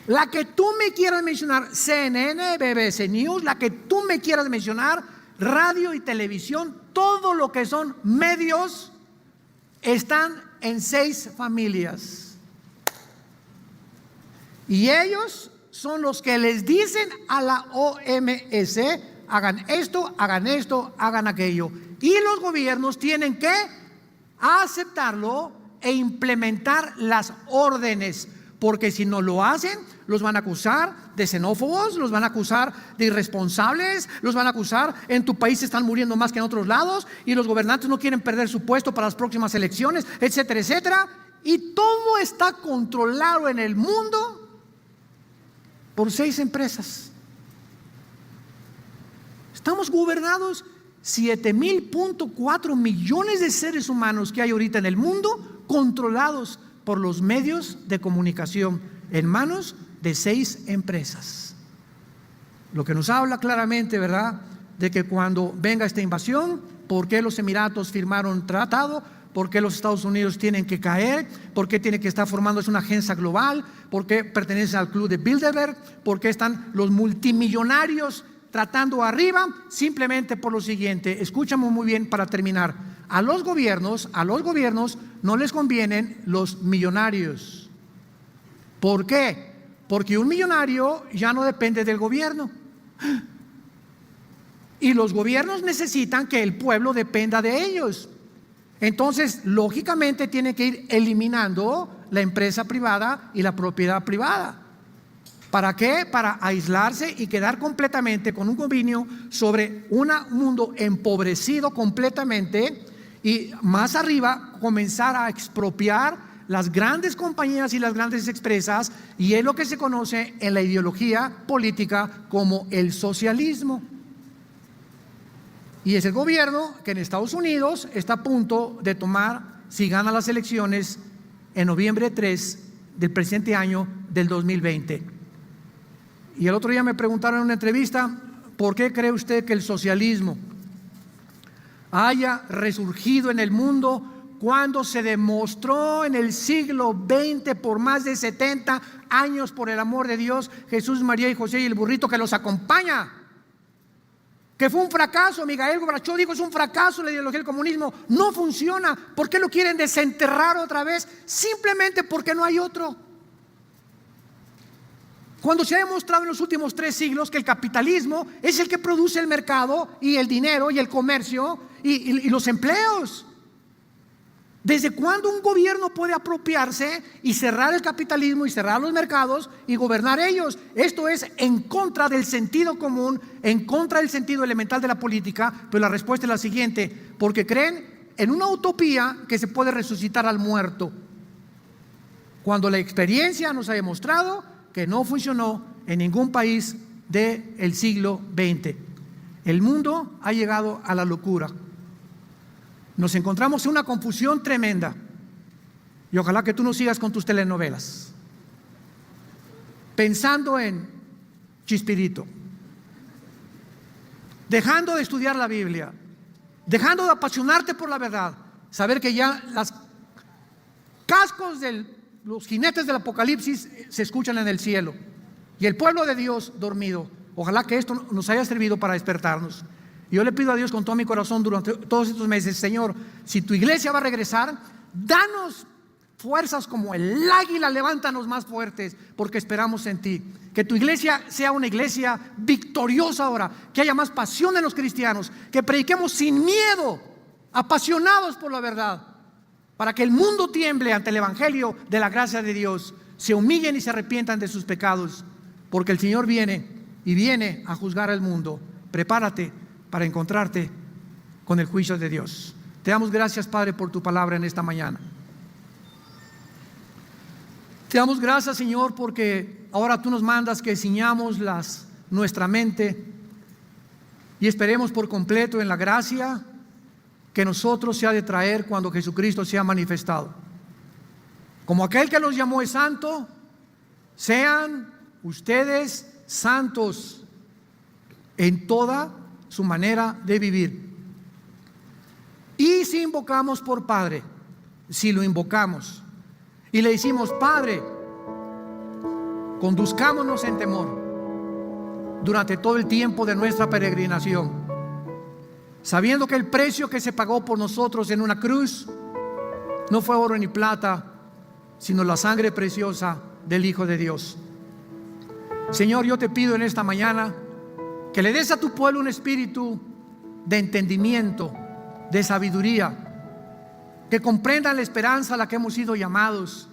La que tú me quieras mencionar, CNN, BBC News, la que tú me quieras mencionar, radio y televisión, todo lo que son medios, están en 6 familias. Y ellos son los que les dicen a la OMS: hagan esto, hagan aquello. Y los gobiernos tienen que aceptarlo e implementar las órdenes, porque si no lo hacen, los van a acusar de xenófobos, los van a acusar de irresponsables, los van a acusar: en tu país se están muriendo más que en otros lados y los gobernantes no quieren perder su puesto para las próximas elecciones, etcétera, etcétera. Y todo está controlado en el mundo por 6 empresas. Estamos gobernados 7.4 millones de seres humanos que hay ahorita en el mundo, controlados por los medios de comunicación, en manos de 6 empresas. Lo que nos habla claramente, ¿verdad?, de que cuando venga esta invasión, ¿por qué los Emiratos firmaron tratado? ¿Por qué los Estados Unidos tienen que caer? ¿Por qué tiene que estar formándose una agencia global? ¿Por qué pertenecen al club de Bilderberg? ¿Por qué están los multimillonarios tratando arriba? Simplemente por lo siguiente, escúchame muy bien para terminar. A los gobiernos no les convienen los millonarios. ¿Por qué? Porque un millonario ya no depende del gobierno. Y los gobiernos necesitan que el pueblo dependa de ellos. Entonces, lógicamente, tienen que ir eliminando la empresa privada y la propiedad privada. ¿Para qué? Para aislarse y quedar completamente con un dominio sobre un mundo empobrecido completamente, y más arriba comenzar a expropiar las grandes compañías y las grandes empresas, y es lo que se conoce en la ideología política como el socialismo. Y es el gobierno que en Estados Unidos está a punto de tomar, si gana las elecciones en noviembre 3 del presente año del 2020. Y el otro día me preguntaron en una entrevista: ¿por qué cree usted que el socialismo haya resurgido en el mundo cuando se demostró en el siglo XX por más de 70 años, por el amor de Dios, Jesús, María y José y el burrito que los acompaña, que fue un fracaso? Miguel Gorbachev dijo: es un fracaso la ideología del comunismo, no funciona. ¿Por qué lo quieren desenterrar otra vez? Simplemente porque no hay otro. Cuando se ha demostrado en los últimos 3 siglos que el capitalismo es el que produce el mercado y el dinero y el comercio y los empleos. ¿Desde cuándo un gobierno puede apropiarse y cerrar el capitalismo y cerrar los mercados y gobernar ellos? Esto es en contra del sentido común, en contra del sentido elemental de la política. Pero la respuesta es la siguiente: porque creen en una utopía que se puede resucitar al muerto, cuando la experiencia nos ha demostrado que no funcionó en ningún país del siglo XX. El mundo ha llegado a la locura. Nos encontramos en una confusión tremenda. Y ojalá que tú no sigas con tus telenovelas. pensando en Chispirito, dejando de estudiar la Biblia, dejando de apasionarte por la verdad, saber que ya los cascos de los jinetes del Apocalipsis se escuchan en el cielo y el pueblo de Dios dormido. Ojalá que esto nos haya servido para despertarnos. Yo le pido a Dios con todo mi corazón durante todos estos meses: Señor, si tu iglesia va a regresar, danos fuerzas como el águila, levántanos más fuertes, porque esperamos en ti. Que tu iglesia sea una iglesia victoriosa ahora, que haya más pasión en los cristianos, que prediquemos sin miedo, apasionados por la verdad, para que el mundo tiemble ante el evangelio de la gracia de Dios, se humillen y se arrepientan de sus pecados, porque el Señor viene y viene a juzgar al mundo. Prepárate para encontrarte con el juicio de Dios. Te damos gracias, Padre, por tu palabra en esta mañana. Te damos gracias, Señor, porque ahora tú nos mandas que ciñamos nuestra mente y esperemos por completo en la gracia que nosotros se ha de traer cuando Jesucristo sea manifestado. Como aquel que los llamó es santo, sean ustedes santos en toda su manera de vivir. Y si invocamos por Padre, si lo invocamos y le decimos: Padre, conduzcámonos en temor durante todo el tiempo de nuestra peregrinación, sabiendo que el precio que se pagó por nosotros en una cruz no fue oro ni plata, sino la sangre preciosa del Hijo de Dios. Señor, yo te pido en esta mañana que le des a tu pueblo un espíritu de entendimiento, de sabiduría, que comprendan la esperanza a la que hemos sido llamados,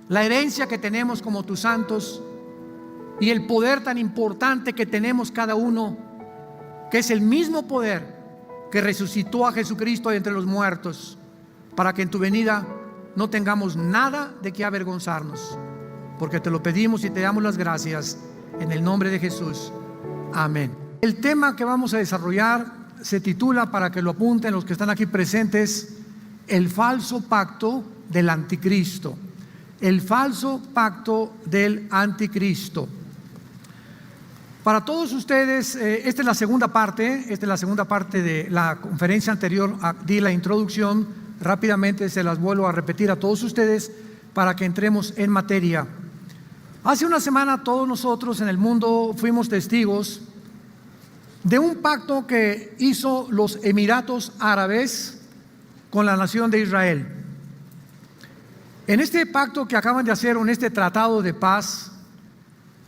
la herencia que tenemos como tus santos y el poder tan importante que tenemos cada uno, que es el mismo poder que resucitó a Jesucristo de entre los muertos, para que en tu venida no tengamos nada de qué avergonzarnos, porque te lo pedimos y te damos las gracias en el nombre de Jesús. Amén. El tema que vamos a desarrollar se titula, para que lo apunten los que están aquí presentes, el falso pacto del anticristo. El falso pacto del anticristo. Para todos ustedes, esta es la segunda parte de la conferencia anterior. Di la introducción, rápidamente se las vuelvo a repetir a todos ustedes para que entremos en materia. Hace una semana todos nosotros en el mundo fuimos testigos de un pacto que hizo los Emiratos Árabes con la nación de Israel. En este pacto que acaban de hacer, en este tratado de paz,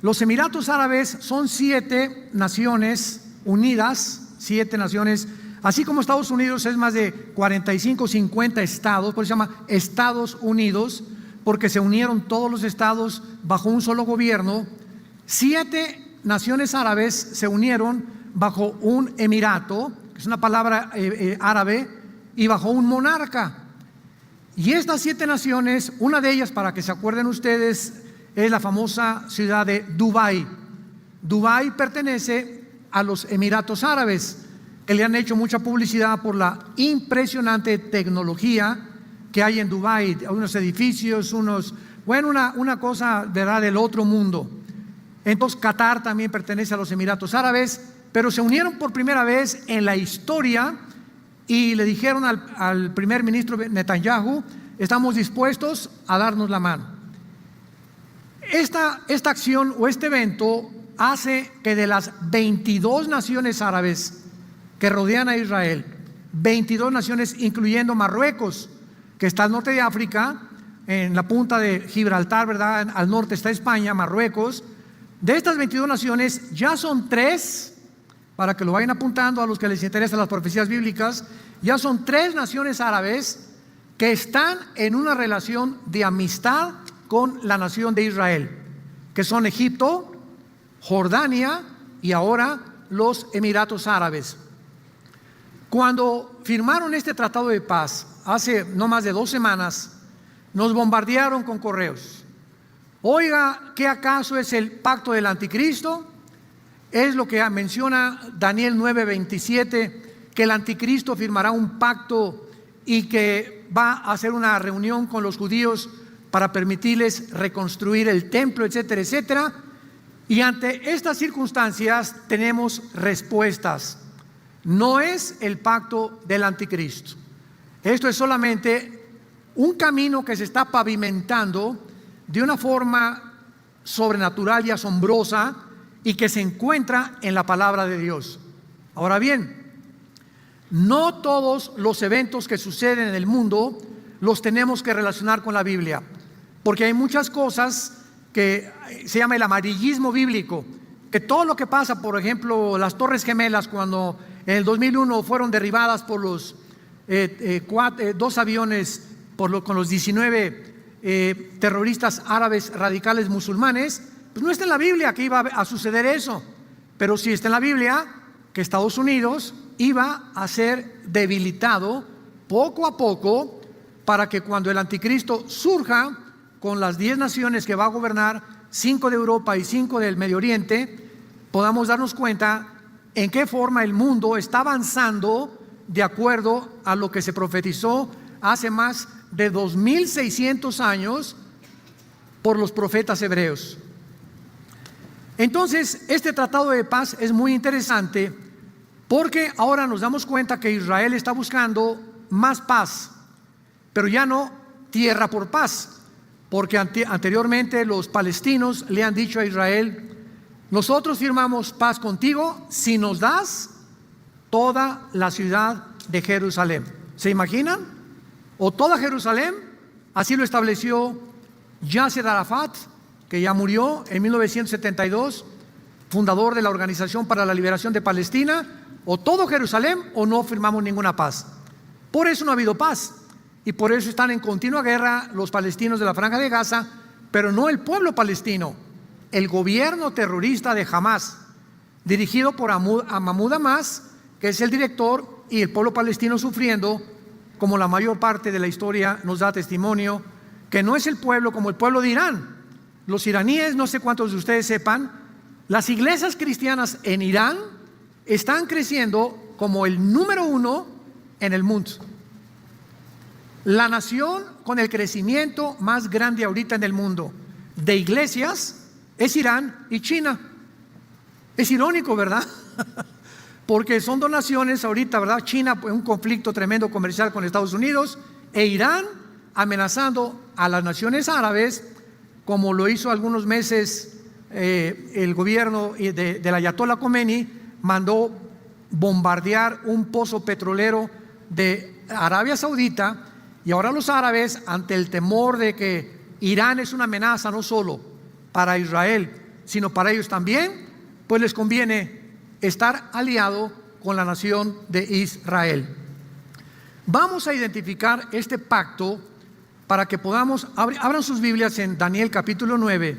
los Emiratos Árabes son 7 naciones unidas, 7 naciones, así como Estados Unidos es más de 45, 50 estados, por eso se llama Estados Unidos, porque se unieron todos los estados bajo un solo gobierno. 7 naciones árabes se unieron bajo un emirato, que es una palabra árabe, y bajo un monarca. Y estas 7 naciones, una de ellas, para que se acuerden ustedes, es la famosa ciudad de Dubái. Dubái pertenece a los Emiratos Árabes, que le han hecho mucha publicidad por la impresionante tecnología que hay en Dubái, unos edificios, una cosa, ¿verdad?, del otro mundo. Entonces Qatar también pertenece a los Emiratos Árabes, pero se unieron por primera vez en la historia y le dijeron al primer ministro Netanyahu: estamos dispuestos a darnos la mano. Esta acción o este evento hace que de las 22 naciones árabes que rodean a Israel, 22 naciones, incluyendo Marruecos, que está al norte de África, en la punta de Gibraltar, ¿verdad?, al norte está España, Marruecos. De estas 22 naciones ya son 3, para que lo vayan apuntando a los que les interesan las profecías bíblicas, ya son 3 naciones árabes que están en una relación de amistad con la nación de Israel, que son Egipto, Jordania y ahora los Emiratos Árabes. Cuando firmaron este tratado de paz, hace no más de 2 semanas, nos bombardearon con correos. Oiga, ¿qué acaso es el pacto del anticristo? Es lo que menciona Daniel 9:27, que el anticristo firmará un pacto y que va a hacer una reunión con los judíos para permitirles reconstruir el templo, etcétera, etcétera. Y ante estas circunstancias tenemos respuestas. No es el pacto del anticristo. Esto es solamente un camino que se está pavimentando de una forma sobrenatural y asombrosa y que se encuentra en la palabra de Dios. Ahora bien, no todos los eventos que suceden en el mundo los tenemos que relacionar con la Biblia, porque hay muchas cosas que se llama el amarillismo bíblico, que todo lo que pasa, por ejemplo, las Torres Gemelas, cuando en el 2001 fueron derribadas por los dos aviones con los 19 terroristas árabes radicales musulmanes, pues no está en la Biblia que iba a suceder eso, pero sí está en la Biblia que Estados Unidos iba a ser debilitado poco a poco para que cuando el anticristo surja con las 10 naciones que va a gobernar, 5 de Europa y 5 del Medio Oriente, podamos darnos cuenta en qué forma el mundo está avanzando de acuerdo a lo que se profetizó hace más de 2600 años por los profetas hebreos. Entonces, este tratado de paz es muy interesante porque ahora nos damos cuenta que Israel está buscando más paz, pero ya no tierra por paz, porque anteriormente los palestinos le han dicho a Israel: nosotros firmamos paz contigo si nos das toda la ciudad de Jerusalén. ¿Se imaginan? O toda Jerusalén. Así lo estableció Yasser Arafat, que ya murió en 1972, fundador de la Organización para la Liberación de Palestina. O todo Jerusalén o no firmamos ninguna paz. Por eso no ha habido paz, y por eso están en continua guerra los palestinos de la Franja de Gaza, pero no el pueblo palestino, el gobierno terrorista de Hamás, dirigido por Mahmoud Abbas, que es el director, y el pueblo palestino sufriendo, como la mayor parte de la historia nos da testimonio, que no es el pueblo como el pueblo de Irán. Los iraníes, no sé cuántos de ustedes sepan, las iglesias cristianas en Irán están creciendo como el número 1 en el mundo. La nación con el crecimiento más grande ahorita en el mundo de iglesias es Irán y China. Es irónico, ¿verdad? Porque son dos naciones ahorita, ¿verdad? China, pues, un conflicto tremendo comercial con Estados Unidos, e Irán amenazando a las naciones árabes, como lo hizo algunos meses el gobierno del Ayatollah Khomeini. Mandó bombardear un pozo petrolero de Arabia Saudita, y ahora los árabes, ante el temor de que Irán es una amenaza no solo para Israel, sino para ellos también, pues les conviene estar aliado con la nación de Israel. Vamos a identificar este pacto para que podamos, abran sus Biblias en Daniel capítulo 9,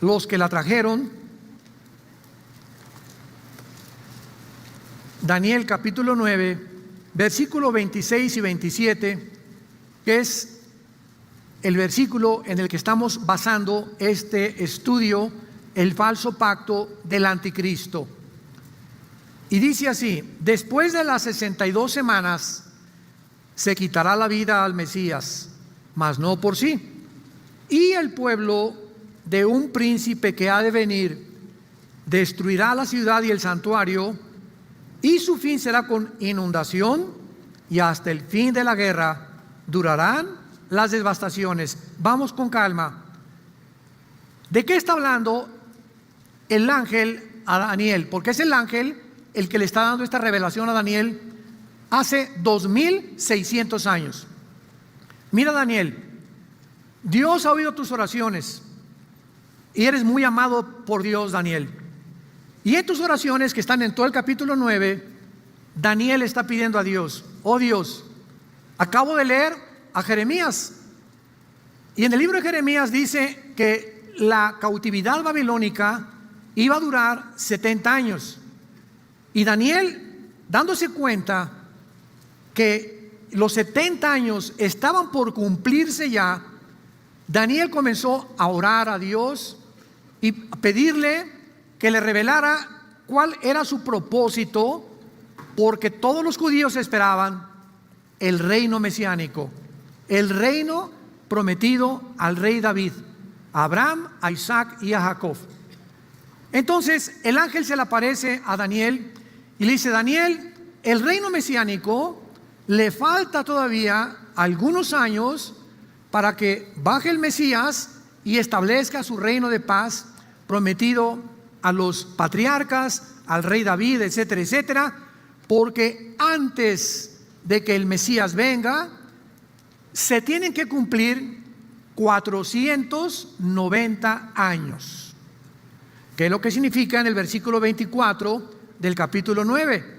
los que la trajeron. Daniel capítulo 9, versículo 26 y 27, que es el versículo en el que estamos basando este estudio, el falso pacto del anticristo. Y dice así: después de las 62 semanas se quitará la vida al Mesías, mas no por sí, y el pueblo de un príncipe que ha de venir destruirá la ciudad y el santuario, y su fin será con inundación, y hasta el fin de la guerra durarán las devastaciones. Vamos con calma. ¿De qué está hablando el ángel a Daniel? Porque es el ángel el que le está dando esta revelación a Daniel hace 2600 años. Mira, Daniel, Dios ha oído tus oraciones y eres muy amado por Dios, Daniel. Y en tus oraciones, que están en todo el capítulo 9, Daniel está pidiendo a Dios: oh Dios, acabo de leer a Jeremías, y en el libro de Jeremías dice que la cautividad babilónica iba a durar 70 años. Y Daniel, dándose cuenta que los 70 años estaban por cumplirse ya, Daniel comenzó a orar a Dios y a pedirle que le revelara cuál era su propósito, porque todos los judíos esperaban el reino mesiánico, el reino prometido al rey David, a Abraham, a Isaac y a Jacob. Entonces el ángel se le aparece a Daniel y le dice: Daniel, el reino mesiánico le falta todavía algunos años para que baje el Mesías y establezca su reino de paz prometido a los patriarcas, al rey David, etcétera, etcétera, porque antes de que el Mesías venga se tienen que cumplir 490 años, que es lo que significa en el versículo 24 del capítulo 9.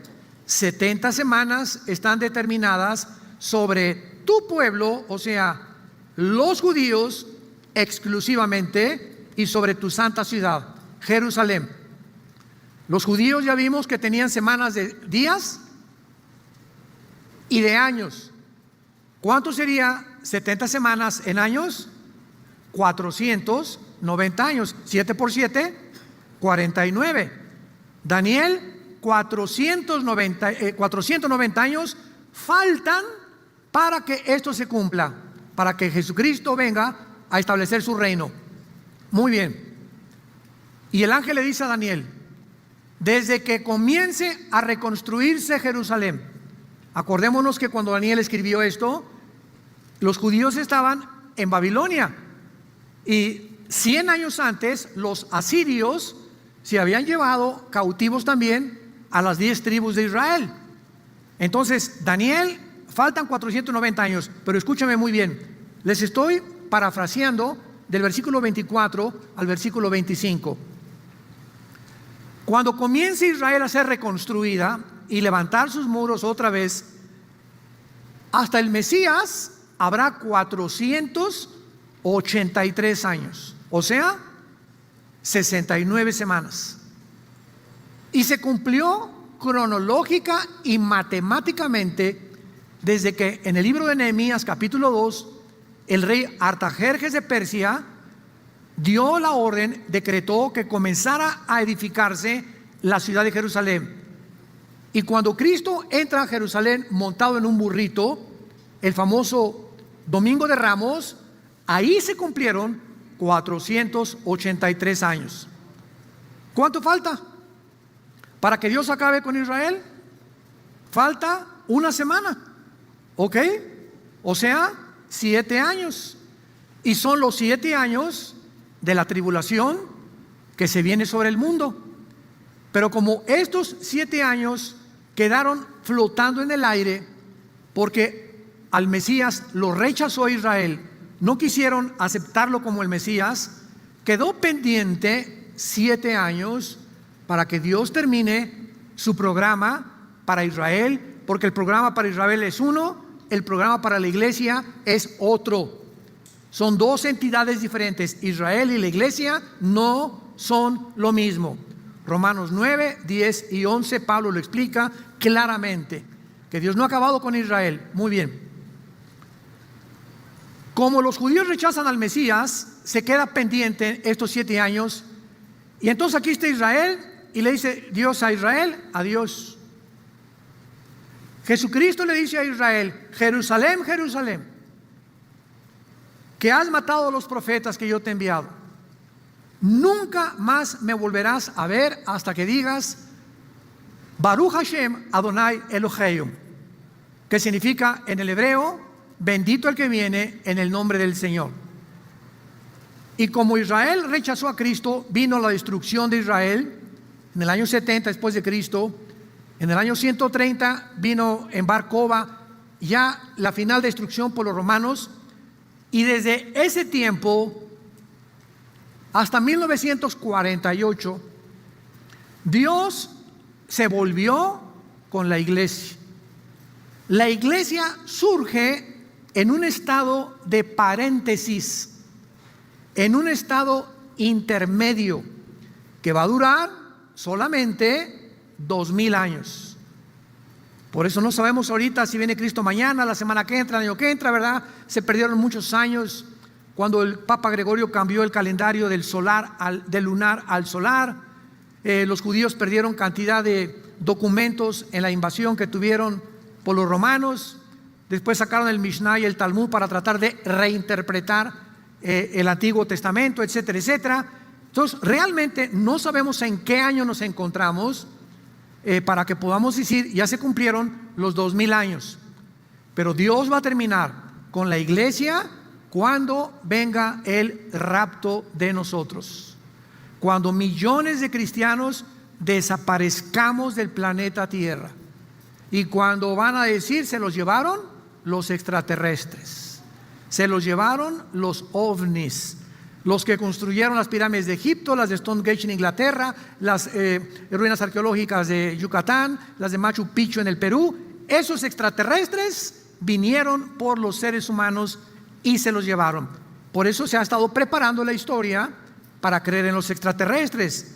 70 semanas están determinadas sobre tu pueblo, o sea, los judíos exclusivamente, y sobre tu santa ciudad, Jerusalén. Los judíos ya vimos que tenían semanas de días y de años. ¿Cuánto sería 70 semanas en años? 490 años. 7 por 7, 49. Daniel, 490 años faltan para que esto se cumpla, para que Jesucristo venga a establecer su reino. Muy bien. Y el ángel le dice a Daniel: desde que comience a reconstruirse Jerusalén. Acordémonos que cuando Daniel escribió esto, los judíos estaban en Babilonia, y 100 años antes los asirios se habían llevado cautivos también a las 10 tribus de Israel. Entonces, Daniel, faltan 490 años, pero escúchame muy bien, les estoy parafraseando del versículo 24 al versículo 25. Cuando comience Israel a ser reconstruida y levantar sus muros otra vez, hasta el Mesías habrá 483 años, o sea, 69 semanas. Y se cumplió cronológica y matemáticamente desde que en el libro de Nehemías capítulo 2 el rey Artajerjes de Persia dio la orden, decretó que comenzara a edificarse la ciudad de Jerusalén. Y cuando Cristo entra a Jerusalén montado en un burrito, el famoso Domingo de Ramos, ahí se cumplieron 483 años. ¿Cuánto falta para que Dios acabe con Israel? Falta una semana, ¿ok? O sea, 7 años. Y son los 7 años de la tribulación que se viene sobre el mundo. Pero como estos 7 años quedaron flotando en el aire, porque al Mesías lo rechazó Israel, no quisieron aceptarlo como el Mesías, quedó pendiente 7 años para que Dios termine su programa para Israel, porque el programa para Israel es uno, el programa para la iglesia es otro. Son dos entidades diferentes. Israel y la iglesia no son lo mismo. Romanos 9, 10 y 11, Pablo lo explica claramente, que Dios no ha acabado con Israel. Muy bien. Como los judíos rechazan al Mesías, se queda pendiente estos 7 años. Y entonces aquí está Israel, y le dice Dios a Israel: adiós. Jesucristo le dice a Israel: Jerusalén, Jerusalén, que has matado a los profetas que yo te he enviado, nunca más me volverás a ver hasta que digas Baruch Hashem Adonai Eloheinu, que significa en el hebreo: bendito el que viene en el nombre del Señor. Y como Israel rechazó a Cristo, vino la destrucción de Israel en el año 70 después de Cristo. En el año 130 vino en Bar Kokhba ya la final destrucción por los romanos, y desde ese tiempo hasta 1948 Dios se volvió con la iglesia. La iglesia surge en un estado de paréntesis, en un estado intermedio que va a durar solamente 2000 años. Por eso no sabemos ahorita si viene Cristo mañana, la semana que entra, el año que entra, ¿verdad? Se perdieron muchos años cuando el Papa Gregorio cambió el calendario del lunar al solar. Los judíos perdieron cantidad de documentos en la invasión que tuvieron por los romanos. después sacaron el Mishnah y el Talmud para tratar de reinterpretar el Antiguo Testamento, etcétera, etcétera. Entonces, realmente no sabemos en qué año nos encontramos para que podamos decir, ya se cumplieron los 2000 años. Pero Dios va a terminar con la iglesia cuando venga el rapto de nosotros. Cuando millones de cristianos desaparezcamos del planeta Tierra. Y cuando van a decir, se los llevaron los extraterrestres, se los llevaron los ovnis, los que construyeron las pirámides de Egipto, las de Stonehenge en Inglaterra, las ruinas arqueológicas de Yucatán, las de Machu Picchu en el Perú. Esos extraterrestres vinieron por los seres humanos y se los llevaron. Por eso se ha estado preparando la historia para creer en los extraterrestres,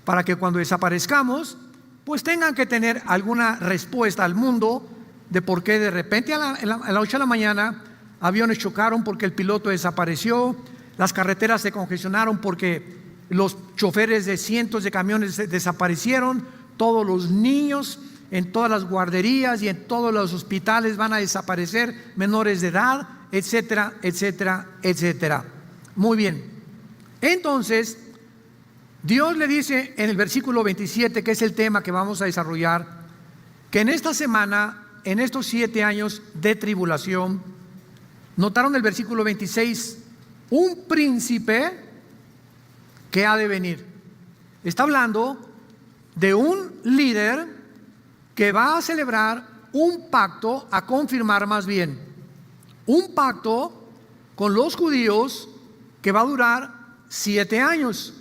para que cuando desaparezcamos, pues tengan que tener alguna respuesta al mundo de por qué de repente a las 8 de la mañana aviones chocaron porque el piloto desapareció, las carreteras se congestionaron porque los choferes de cientos de camiones desaparecieron, todos los niños en todas las guarderías y en todos los hospitales van a desaparecer, menores de edad, etcétera, etcétera, etcétera. Muy bien, entonces Dios le dice en el versículo 27, que es el tema que vamos a desarrollar, que en esta semana, en estos 7 años de tribulación, notaron el versículo 26, un príncipe que ha de venir. Está hablando de un líder que va a celebrar un pacto, a confirmar más bien, un pacto con los judíos que va a durar 7 años.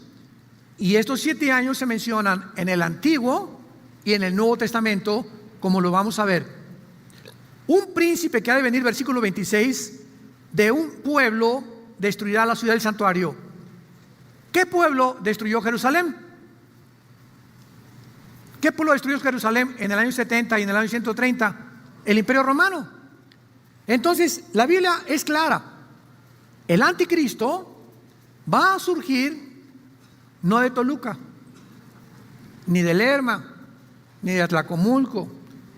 Y estos 7 años se mencionan en el Antiguo y en el Nuevo Testamento, como lo vamos a ver. Un príncipe que ha de venir, versículo 26, de un pueblo destruirá la ciudad del santuario. ¿Qué pueblo destruyó Jerusalén? ¿Qué pueblo destruyó Jerusalén en el año 70 y en el año 130? El Imperio Romano. Entonces, la Biblia es clara. El anticristo va a surgir no de Toluca, ni de Lerma, ni de Atlacomulco,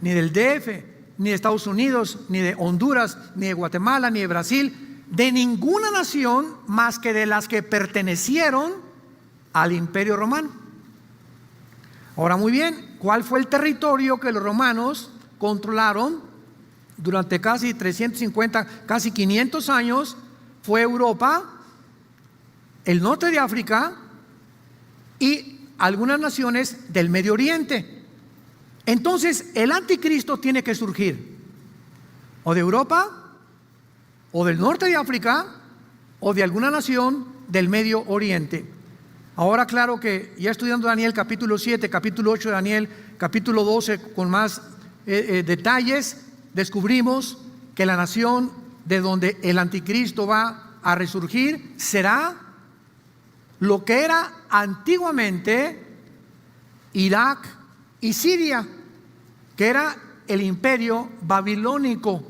ni del DF, ni de Estados Unidos, ni de Honduras, ni de Guatemala, ni de Brasil, de ninguna nación más que de las que pertenecieron al Imperio Romano. Ahora, muy bien, ¿cuál fue el territorio que los romanos controlaron durante casi 350, casi 500 años? Fue Europa, el norte de África y algunas naciones del Medio Oriente. Entonces el anticristo tiene que surgir o de Europa, o del norte de África, o de alguna nación del Medio Oriente. Ahora, claro que ya estudiando Daniel capítulo 7, capítulo 8 de Daniel, capítulo 12 con más detalles, descubrimos que la nación de donde el anticristo va a resurgir será lo que era antiguamente Irak y Siria, que era el imperio babilónico,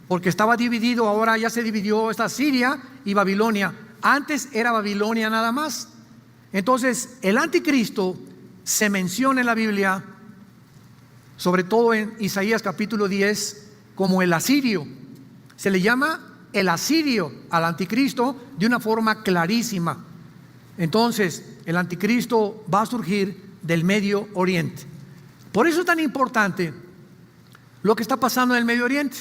porque estaba dividido, ahora ya se dividió, está Siria y Babilonia. Antes era Babilonia nada más. Entonces el anticristo se menciona en la Biblia, sobre todo en Isaías capítulo 10, como el asirio. Se le llama el asirio al anticristo de una forma clarísima. Entonces el anticristo va a surgir del Medio Oriente. Por eso es tan importante lo que está pasando en el Medio Oriente,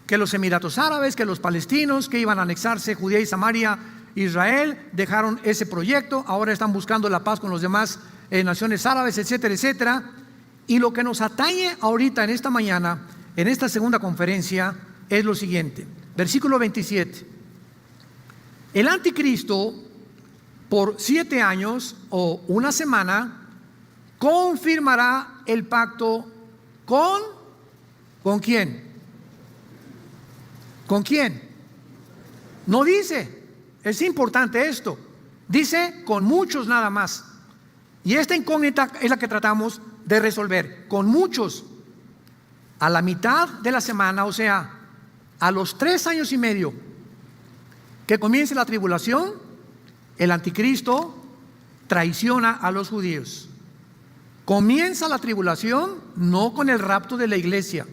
que los Emiratos Árabes, que los palestinos que iban a anexarse Judea y Samaria, Israel, dejaron ese proyecto, ahora están buscando la paz con los demás naciones árabes, etcétera, etcétera. Y lo que nos atañe ahorita en esta mañana, en esta segunda conferencia, es lo siguiente, versículo 27. El anticristo, por 7 años o una semana, confirmará el pacto ¿con quién? ¿Con quién? No dice, es importante esto, dice con muchos nada más. Y esta incógnita es la que tratamos de resolver, con muchos. A la mitad de la semana, o sea, a los 3 años y medio que comience la tribulación, el anticristo traiciona a los judíos. Comienza la tribulación no con el rapto de la iglesia,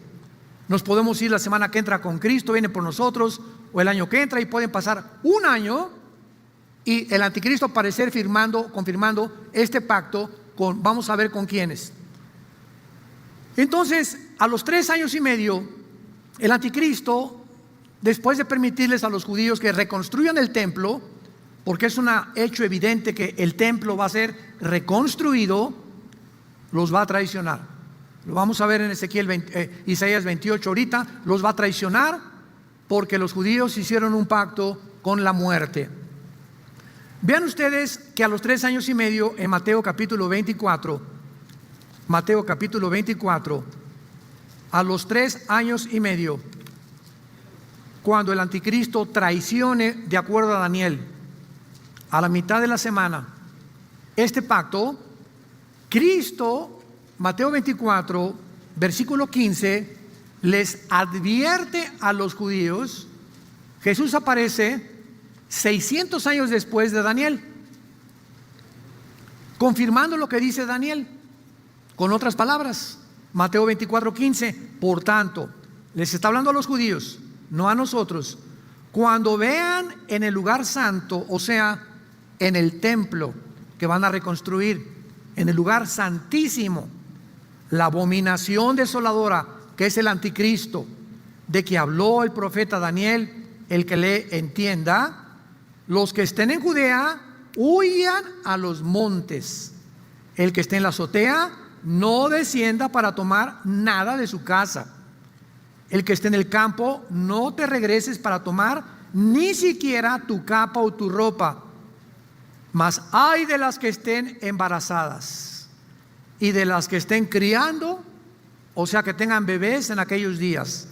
Nos podemos ir la semana que entra con Cristo, viene por nosotros, o el año que entra, y pueden pasar un año y el anticristo aparecer confirmando este pacto con, vamos a ver con quiénes. Entonces, a los 3 años y medio, el anticristo, después de permitirles a los judíos que reconstruyan el templo, porque es un hecho evidente que el templo va a ser reconstruido, los va a traicionar. Lo vamos a ver en Isaías 28 ahorita. Los va a traicionar porque los judíos hicieron un pacto con la muerte. Vean ustedes que a los 3 años y medio, en Mateo capítulo 24, a los 3 años y medio, cuando el anticristo traicione, de acuerdo a Daniel, a la mitad de la semana, este pacto, Cristo, Mateo 24, versículo 15, les advierte a los judíos. Jesús aparece 600 años después de Daniel, confirmando lo que dice Daniel, con otras palabras. Mateo 24, 15, por tanto, les está hablando a los judíos, no a nosotros. Cuando vean en el lugar santo, o sea, en el templo que van a reconstruir, en el lugar santísimo, la abominación desoladora que es el anticristo, de que habló el profeta Daniel, el que le entienda, los que estén en Judea huyan a los montes. El que esté en la azotea no descienda para tomar nada de su casa. El que esté en el campo no te regreses para tomar ni siquiera tu capa o tu ropa. Mas ay de las que estén embarazadas y de las que estén criando, o sea que tengan bebés en aquellos días.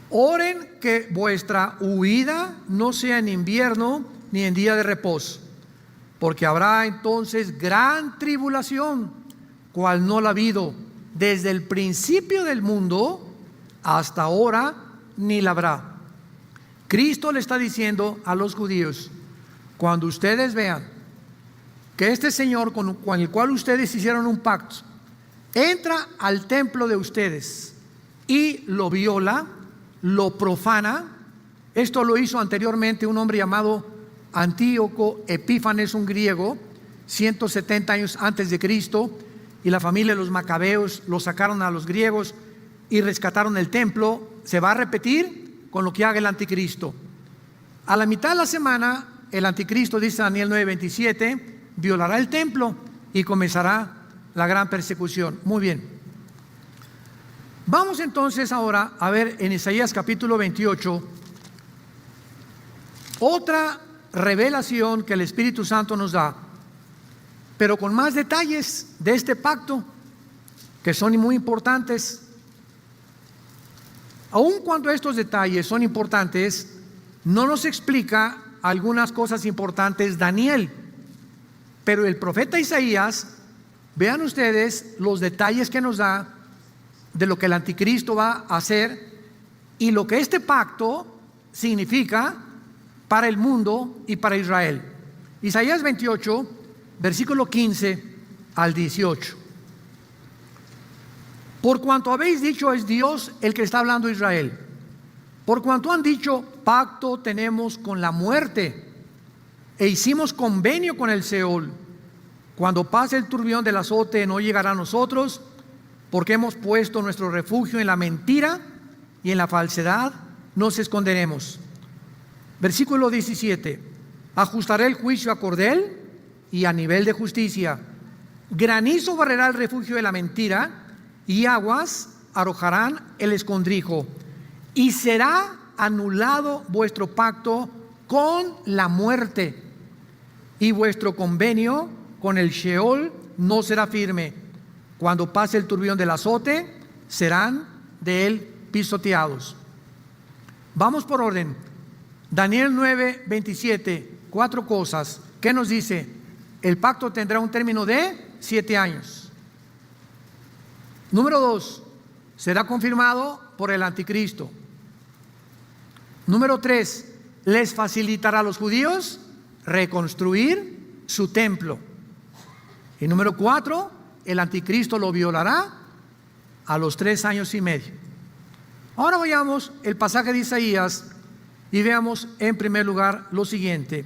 Oren que vuestra huida no sea en invierno ni en día de reposo, porque habrá entonces gran tribulación, cual no la ha habido desde el principio del mundo hasta ahora, ni la habrá. Cristo le está diciendo a los judíos: cuando ustedes vean que este Señor con el cual ustedes hicieron un pacto entra al templo de ustedes y lo viola, lo profana. Esto lo hizo anteriormente un hombre llamado Antíoco Epífanes, un griego, 170 años antes de Cristo, y la familia de los macabeos lo sacaron a los griegos y rescataron el templo. Se va a repetir con lo que haga el anticristo. A la mitad de la semana, el anticristo, dice Daniel 9:27, violará el templo y comenzará la gran persecución. Muy bien. Vamos entonces ahora a ver en Isaías capítulo 28 otra revelación que el Espíritu Santo nos da, pero con más detalles de este pacto que son muy importantes. Aun cuando estos detalles son importantes, no nos explica algunas cosas importantes Daniel, pero el profeta Isaías, vean ustedes los detalles que nos da de lo que el anticristo va a hacer y lo que este pacto significa para el mundo y para Israel. Isaías 28, versículo 15 al 18. Por cuanto habéis dicho, es Dios el que está hablando a Israel. Por cuanto han dicho, pacto tenemos con la muerte e hicimos convenio con el Seol. Cuando pase el turbión del azote no llegará a nosotros, porque hemos puesto nuestro refugio en la mentira y en la falsedad nos esconderemos. Versículo 17. Ajustaré el juicio a cordel y a nivel de justicia. Granizo barrerá el refugio de la mentira y aguas arrojarán el escondrijo. Y será anulado vuestro pacto con la muerte y vuestro convenio con el Sheol no será firme. Cuando pase el turbión del azote, serán de él pisoteados. Vamos por orden. Daniel 9:27, 4 cosas. ¿Qué nos dice? El pacto tendrá un término de 7 años. Número 2, será confirmado por el anticristo. Número 3, les facilitará a los judíos reconstruir su templo. Y número 4, el anticristo lo violará a los 3 años y medio. Ahora vayamos el pasaje de Isaías y veamos en primer lugar lo siguiente.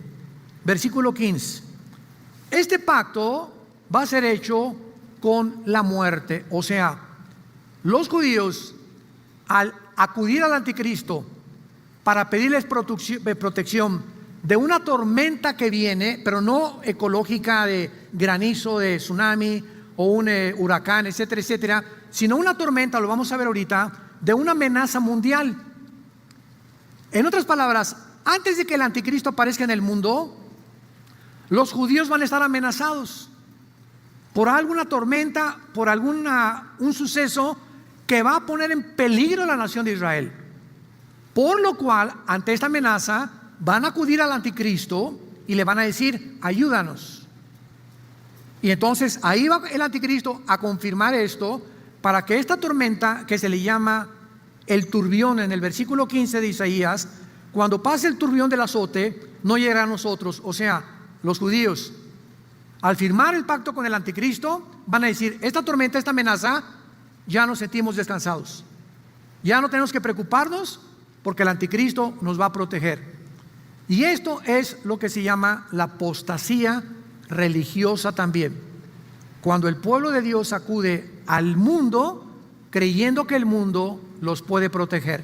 Versículo 15. Este pacto va a ser hecho con la muerte. O sea, los judíos, al acudir al anticristo para pedirles protección de una tormenta que viene, pero no ecológica de granizo, de tsunami o un huracán, etcétera, etcétera, sino una tormenta, lo vamos a ver ahorita, de una amenaza mundial. En otras palabras, antes de que el anticristo aparezca en el mundo, los judíos van a estar amenazados por alguna tormenta, por un suceso que va a poner en peligro la nación de Israel. Por lo cual, ante esta amenaza, van a acudir al anticristo y le van a decir: ayúdanos. Y entonces ahí va el anticristo a confirmar esto, para que esta tormenta, que se le llama el turbión en el versículo 15 de Isaías, cuando pase el turbión del azote, no llegará a nosotros. O sea, los judíos, al firmar el pacto con el anticristo, van a decir: esta tormenta, esta amenaza, ya nos sentimos descansados, ya no tenemos que preocuparnos, porque el anticristo nos va a proteger. Y esto es lo que se llama la apostasía religiosa también, cuando el pueblo de Dios acude al mundo creyendo que el mundo los puede proteger.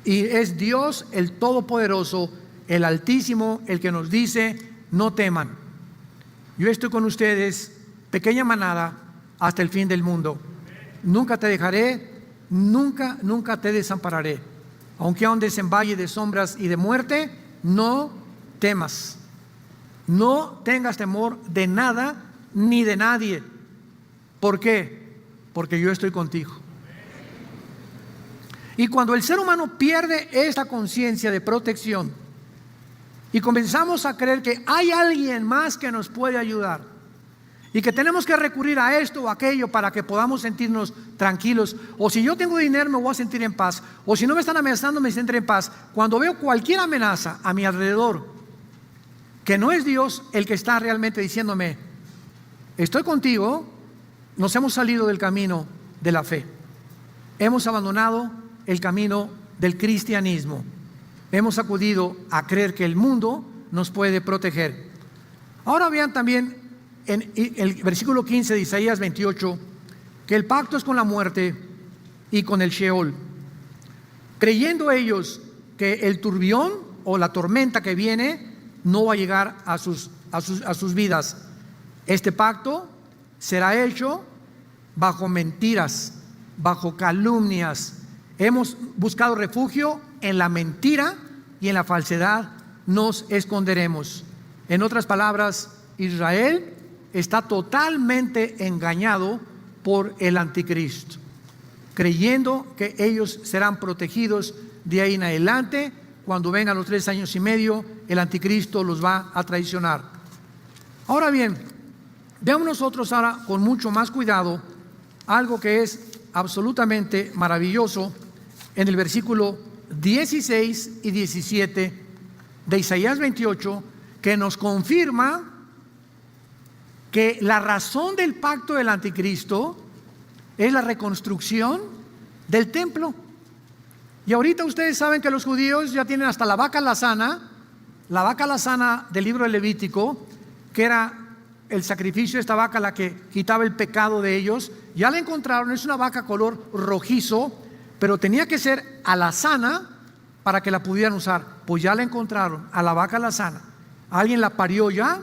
Y es Dios el Todopoderoso, el Altísimo, el que nos dice: no teman, yo estoy con ustedes, pequeña manada, hasta el fin del mundo. Nunca te dejaré, nunca, nunca te desampararé. Aunque andes en valle de sombras y de muerte, no temas. No tengas temor de nada ni de nadie. ¿Por qué? Porque yo estoy contigo. Y cuando el ser humano pierde esta conciencia de protección y comenzamos a creer que hay alguien más que nos puede ayudar y que tenemos que recurrir a esto o aquello para que podamos sentirnos tranquilos, o si yo tengo dinero me voy a sentir en paz, o si no me están amenazando me sentiré en paz, cuando veo cualquier amenaza a mi alrededor que no es Dios el que está realmente diciéndome: estoy contigo, nos hemos salido del camino de la fe, hemos abandonado el camino del cristianismo, hemos acudido a creer que el mundo nos puede proteger. Ahora vean también en el versículo 15 de Isaías 28, que el pacto es con la muerte y con el Sheol, creyendo ellos que el turbión o la tormenta que viene no va a llegar a sus vidas. Este pacto será hecho bajo mentiras, bajo calumnias. Hemos buscado refugio en la mentira y en la falsedad nos esconderemos. En otras palabras, Israel está totalmente engañado por el anticristo, creyendo que ellos serán protegidos de ahí en adelante. Cuando vengan los 3 años y medio, el anticristo los va a traicionar. Ahora bien, veamos nosotros ahora con mucho más cuidado algo que es absolutamente maravilloso en el versículo 16 y 17 de Isaías 28, que nos confirma que la razón del pacto del anticristo es la reconstrucción del templo. Y ahorita ustedes saben que los judíos ya tienen hasta la vaca alazana del libro de Levítico, que era el sacrificio de esta vaca la que quitaba el pecado de ellos. Ya la encontraron, es una vaca color rojizo, pero tenía que ser alazana para que la pudieran usar. Pues ya la encontraron, a la vaca alazana. Alguien la parió ya,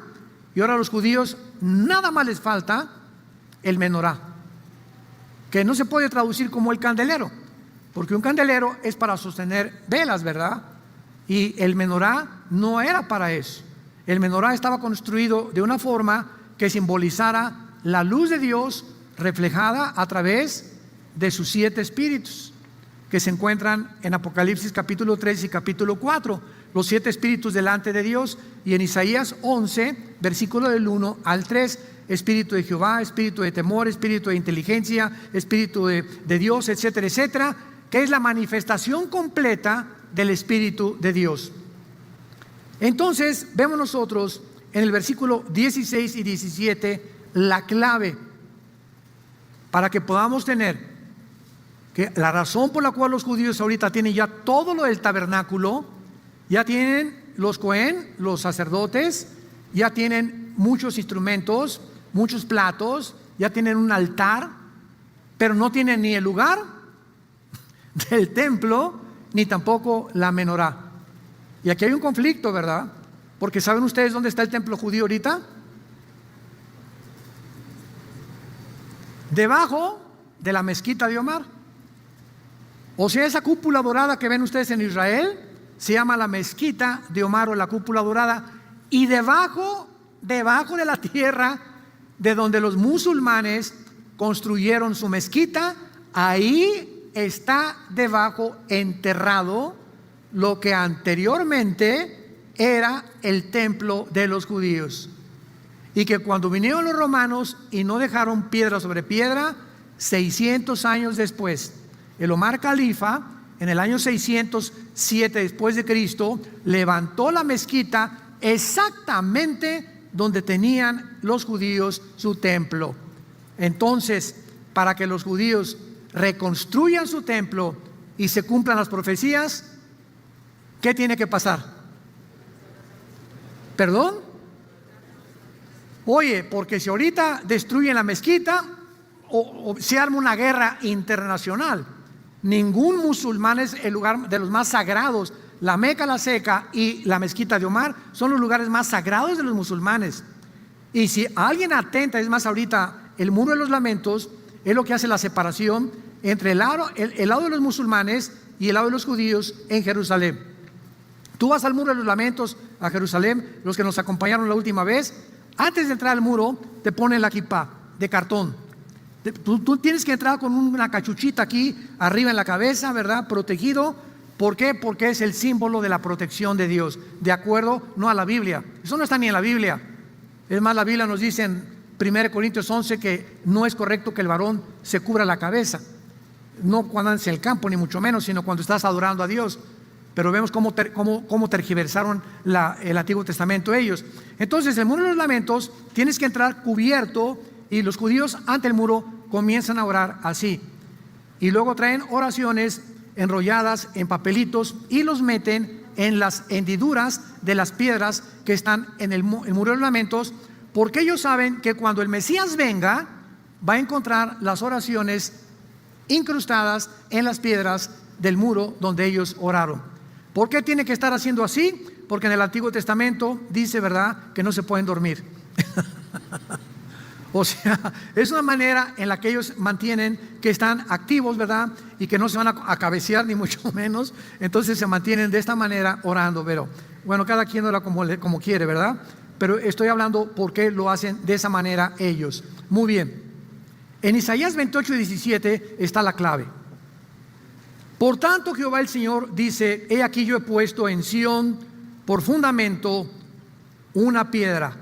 y ahora a los judíos nada más les falta el menorá, que no se puede traducir como el candelero, porque un candelero es para sostener velas, ¿verdad? Y el menorá no era para eso. El menorá estaba construido de una forma que simbolizara la luz de Dios reflejada a través de sus 7 espíritus, que se encuentran en Apocalipsis capítulo 3 y capítulo 4, los 7 espíritus delante de Dios, y en Isaías 11, versículo del 1 al 3, espíritu de Jehová, espíritu de temor, espíritu de inteligencia, espíritu de Dios, etcétera, etcétera, que es la manifestación completa del Espíritu de Dios. Entonces vemos nosotros en el versículo 16 y 17 la clave para que podamos tener que la razón por la cual los judíos ahorita tienen ya todo lo del tabernáculo, ya tienen los Cohen, los sacerdotes, ya tienen muchos instrumentos, muchos platos, ya tienen un altar, pero no tienen ni el lugar del templo, ni tampoco la menorá. Y aquí hay un conflicto, ¿verdad? Porque ¿saben ustedes dónde está el templo judío ahorita? Debajo de la mezquita de Omar. O sea, esa cúpula dorada que ven ustedes en Israel se llama la mezquita de Omar o la cúpula dorada. Y debajo de la tierra de donde los musulmanes construyeron su mezquita, ahí está debajo enterrado lo que anteriormente era el templo de los judíos. Y que cuando vinieron los romanos y no dejaron piedra sobre piedra, 600 años después, el Omar Califa, en el año 607 después de Cristo, levantó la mezquita exactamente donde tenían los judíos su templo. Entonces, para que los judíos reconstruyan su templo y se cumplan las profecías, ¿qué tiene que pasar? ¿Perdón? Oye, porque si ahorita destruyen la mezquita o se arma una guerra internacional, ningún musulmán es el lugar de los más sagrados. La Meca, la Seca y la mezquita de Omar son los lugares más sagrados de los musulmanes. Y si alguien atenta, es más, ahorita el muro de los lamentos es lo que hace la separación entre el lado de los musulmanes y el lado de los judíos en Jerusalén. Tú vas al muro de los lamentos a Jerusalén, los que nos acompañaron la última vez, antes de entrar al muro te ponen la kipá de cartón. Tú tienes que entrar con una cachuchita aquí arriba en la cabeza, ¿verdad? Protegido. ¿Por qué? Porque es el símbolo de la protección de Dios, de acuerdo no a la Biblia. Eso no está ni en la Biblia. Es más, la Biblia nos dice en 1 Corintios 11 que no es correcto que el varón se cubra la cabeza, no cuando andas en el campo ni mucho menos, sino cuando estás adorando a Dios. Pero vemos cómo tergiversaron el Antiguo Testamento ellos. Entonces, el muro de los lamentos tienes que entrar cubierto, y los judíos ante el muro comienzan a orar así, y luego traen oraciones enrolladas en papelitos y los meten en las hendiduras de las piedras que están en el muro de los lamentos, porque ellos saben que cuando el Mesías venga va a encontrar las oraciones incrustadas en las piedras del muro donde ellos oraron. ¿Por qué tiene que estar haciendo así? Porque en el Antiguo Testamento dice, ¿verdad?, que no se pueden dormir. O sea, es una manera en la que ellos mantienen que están activos, ¿verdad? Y que no se van a cabecear ni mucho menos. Entonces se mantienen de esta manera orando. Pero bueno, cada quien ora como quiere, ¿verdad? Pero estoy hablando por qué lo hacen de esa manera ellos. Muy bien. En Isaías 28:17 está la clave. Por tanto, Jehová el Señor dice: he aquí yo he puesto en Sión por fundamento una piedra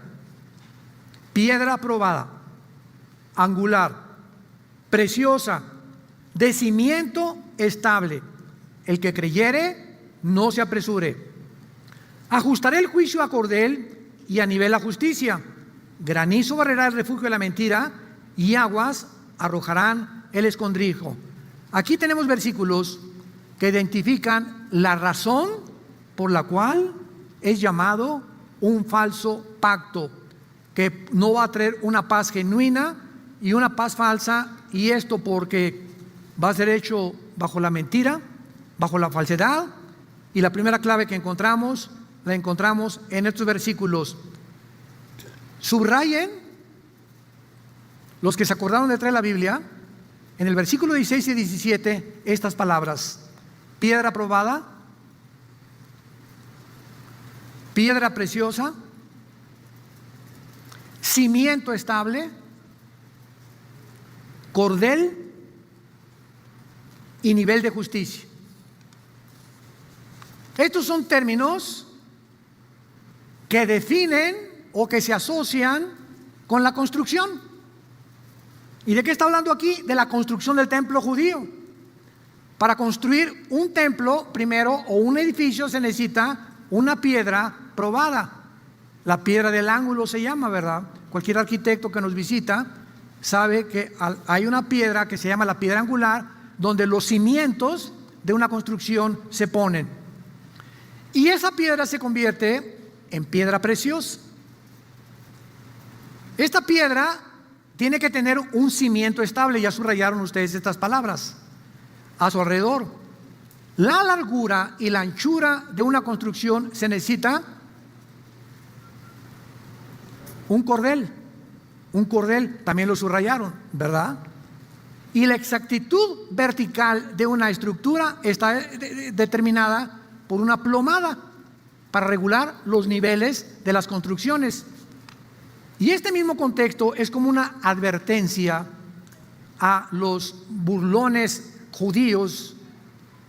probada, angular, preciosa, de cimiento estable. El que creyere, no se apresure. Ajustaré el juicio a cordel y a nivel la justicia. Granizo barrerá el refugio de la mentira y aguas arrojarán el escondrijo. Aquí tenemos versículos que identifican la razón por la cual es llamado un falso pacto, que no va a traer una paz genuina y una paz falsa, y esto porque va a ser hecho bajo la mentira, bajo la falsedad. Y la primera clave que encontramos, la encontramos en estos versículos. Subrayen, los que se acordaron de traer la Biblia, en el versículo 16 y 17, estas palabras: piedra probada, piedra preciosa, cimiento estable, cordel y nivel de justicia. Estos son términos que definen o que se asocian con la construcción. ¿Y de qué está hablando aquí? De la construcción del templo judío. Para construir un templo, primero, o un edificio, se necesita una piedra probada. La piedra del ángulo se llama, ¿verdad? Cualquier arquitecto que nos visita sabe que hay una piedra que se llama la piedra angular, donde los cimientos de una construcción se ponen. Y esa piedra se convierte en piedra preciosa. Esta piedra tiene que tener un cimiento estable. Ya subrayaron ustedes estas palabras a su alrededor. La largura y la anchura de una construcción se necesita un cordel. Un cordel, también lo subrayaron, ¿verdad? Y la exactitud vertical de una estructura está determinada por una plomada para regular los niveles de las construcciones. Y este mismo contexto es como una advertencia a los burlones judíos,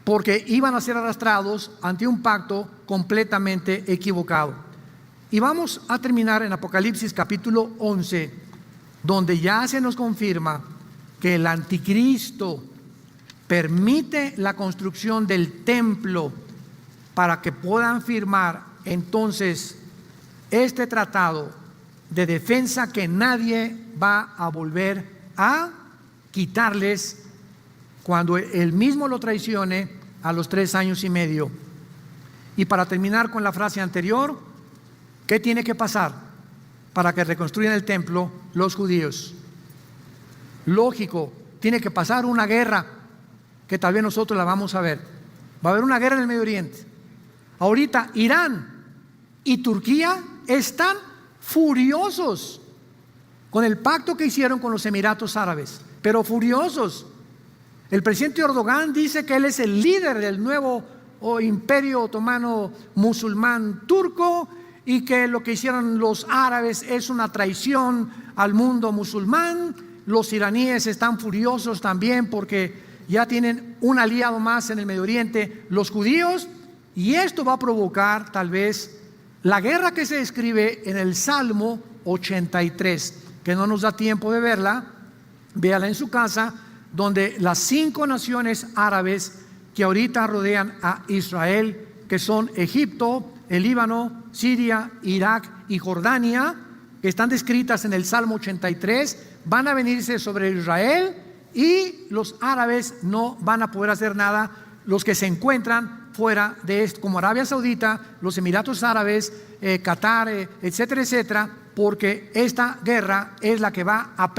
porque iban a ser arrastrados ante un pacto completamente equivocado. Y vamos a terminar en Apocalipsis capítulo 11, donde ya se nos confirma que el anticristo permite la construcción del templo para que puedan firmar entonces este tratado de defensa que nadie va a volver a quitarles cuando él mismo lo traicione a los 3 años y medio. Y para terminar con la frase anterior, ¿qué tiene que pasar para que reconstruyan el templo los judíos? Lógico, tiene que pasar una guerra que tal vez nosotros la vamos a ver. Va a haber una guerra en el Medio Oriente. Ahorita Irán y Turquía están furiosos con el pacto que hicieron con los Emiratos Árabes, pero furiosos. El presidente Erdogan dice que él es el líder del nuevo imperio otomano musulmán turco y que lo que hicieron los árabes es una traición al mundo musulmán. Los iraníes están furiosos también porque ya tienen un aliado más en el Medio Oriente, los judíos, y esto va a provocar tal vez la guerra que se describe en el Salmo 83, que no nos da tiempo de verla, véala en su casa, donde las 5 naciones árabes que ahorita rodean a Israel, que son Egipto, el Líbano, Siria, Irak y Jordania, que están descritas en el Salmo 83, van a venirse sobre Israel y los árabes no van a poder hacer nada, los que se encuentran fuera de esto, como Arabia Saudita, los Emiratos Árabes, Qatar, etcétera, etcétera, porque esta guerra es la que va a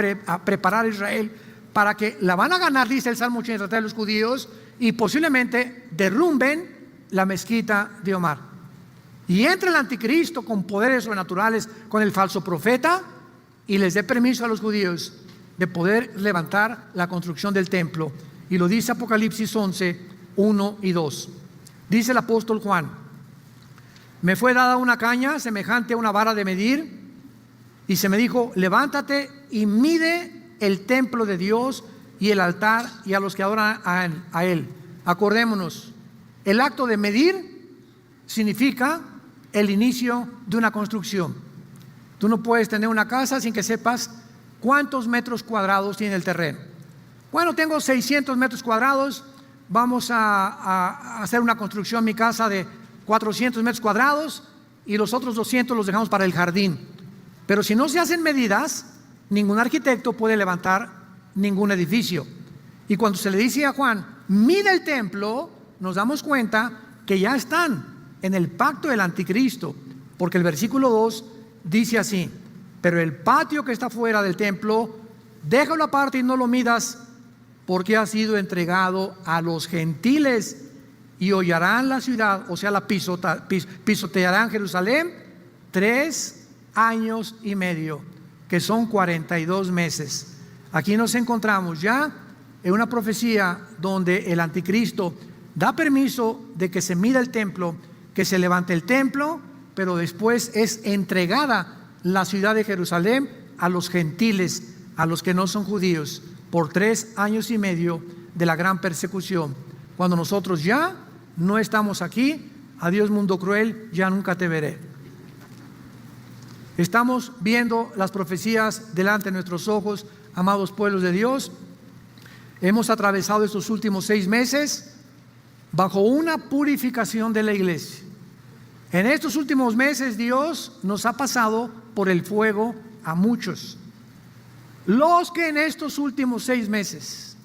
preparar a Israel para que la van a ganar, dice el Salmo 83 de los judíos, y posiblemente derrumben la mezquita de Omar. Y entra el anticristo con poderes sobrenaturales, con el falso profeta, y les dé permiso a los judíos de poder levantar la construcción del templo. Y lo dice Apocalipsis 11, 1 y 2. Dice el apóstol Juan: me fue dada una caña semejante a una vara de medir, y se me dijo: levántate y mide el templo de Dios y el altar y a los que adoran a él. Acordémonos, el acto de medir significa el inicio de una construcción. Tú no puedes tener una casa sin que sepas cuántos metros cuadrados tiene el terreno. Bueno, tengo 600 metros cuadrados, vamos a hacer una construcción en mi casa de 400 metros cuadrados y los otros 200 los dejamos para el jardín. Pero si no se hacen medidas, ningún arquitecto puede levantar ningún edificio. Y cuando se le dice a Juan: mide el templo, nos damos cuenta que ya están en el pacto del anticristo, porque el versículo 2 dice así: pero el patio que está fuera del templo, déjalo aparte y no lo midas, porque ha sido entregado a los gentiles y hollarán la ciudad, o sea, la pisotearán Jerusalén 3 años y medio, que son 42 meses. Aquí nos encontramos ya en una profecía donde el anticristo da permiso de que se mida el templo, que se levante el templo, pero después es entregada la ciudad de Jerusalén a los gentiles, a los que no son judíos, por 3 años y medio de la gran persecución. Cuando nosotros ya no estamos aquí, adiós mundo cruel, ya nunca te veré. Estamos viendo las profecías delante de nuestros ojos, amados pueblos de Dios. Hemos atravesado estos últimos 6 meses bajo una purificación de la iglesia. En estos últimos meses Dios nos ha pasado por el fuego a muchos. Los que en estos últimos 6 meses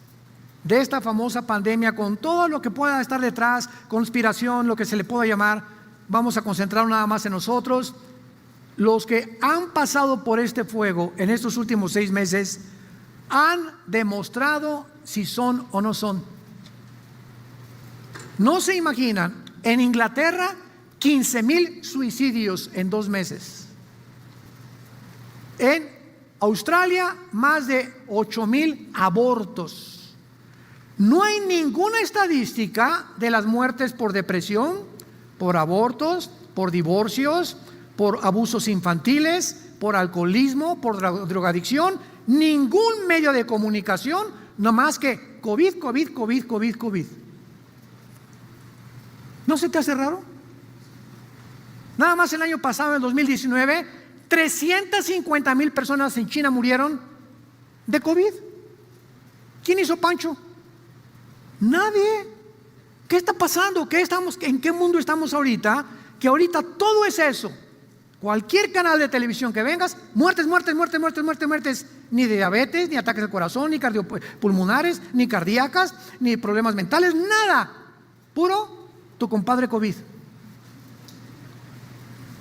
de esta famosa pandemia, con todo lo que pueda estar detrás, conspiración, lo que se le pueda llamar, vamos a concentrar nada más en nosotros. Los que han pasado por este fuego en estos últimos 6 meses han demostrado si son o no son. No se imaginan, en Inglaterra 15,000 suicidios en 2 meses. En Australia más de 8,000 abortos. No hay ninguna estadística de las muertes por depresión, por abortos, por divorcios, por abusos infantiles, por alcoholismo, por drogadicción. Ningún medio de comunicación, no más que COVID. ¿No se te hace raro? Nada más el año pasado, en 2019, 350,000 personas en China murieron de COVID. ¿Quién hizo pancho? Nadie. ¿Qué está pasando? ¿En qué mundo estamos ahorita? Que ahorita todo es eso. Cualquier canal de televisión que vengas, muertes. Ni de diabetes, ni ataques al corazón, ni cardiopulmonares, ni cardíacas, ni problemas mentales, nada. Puro tu compadre COVID.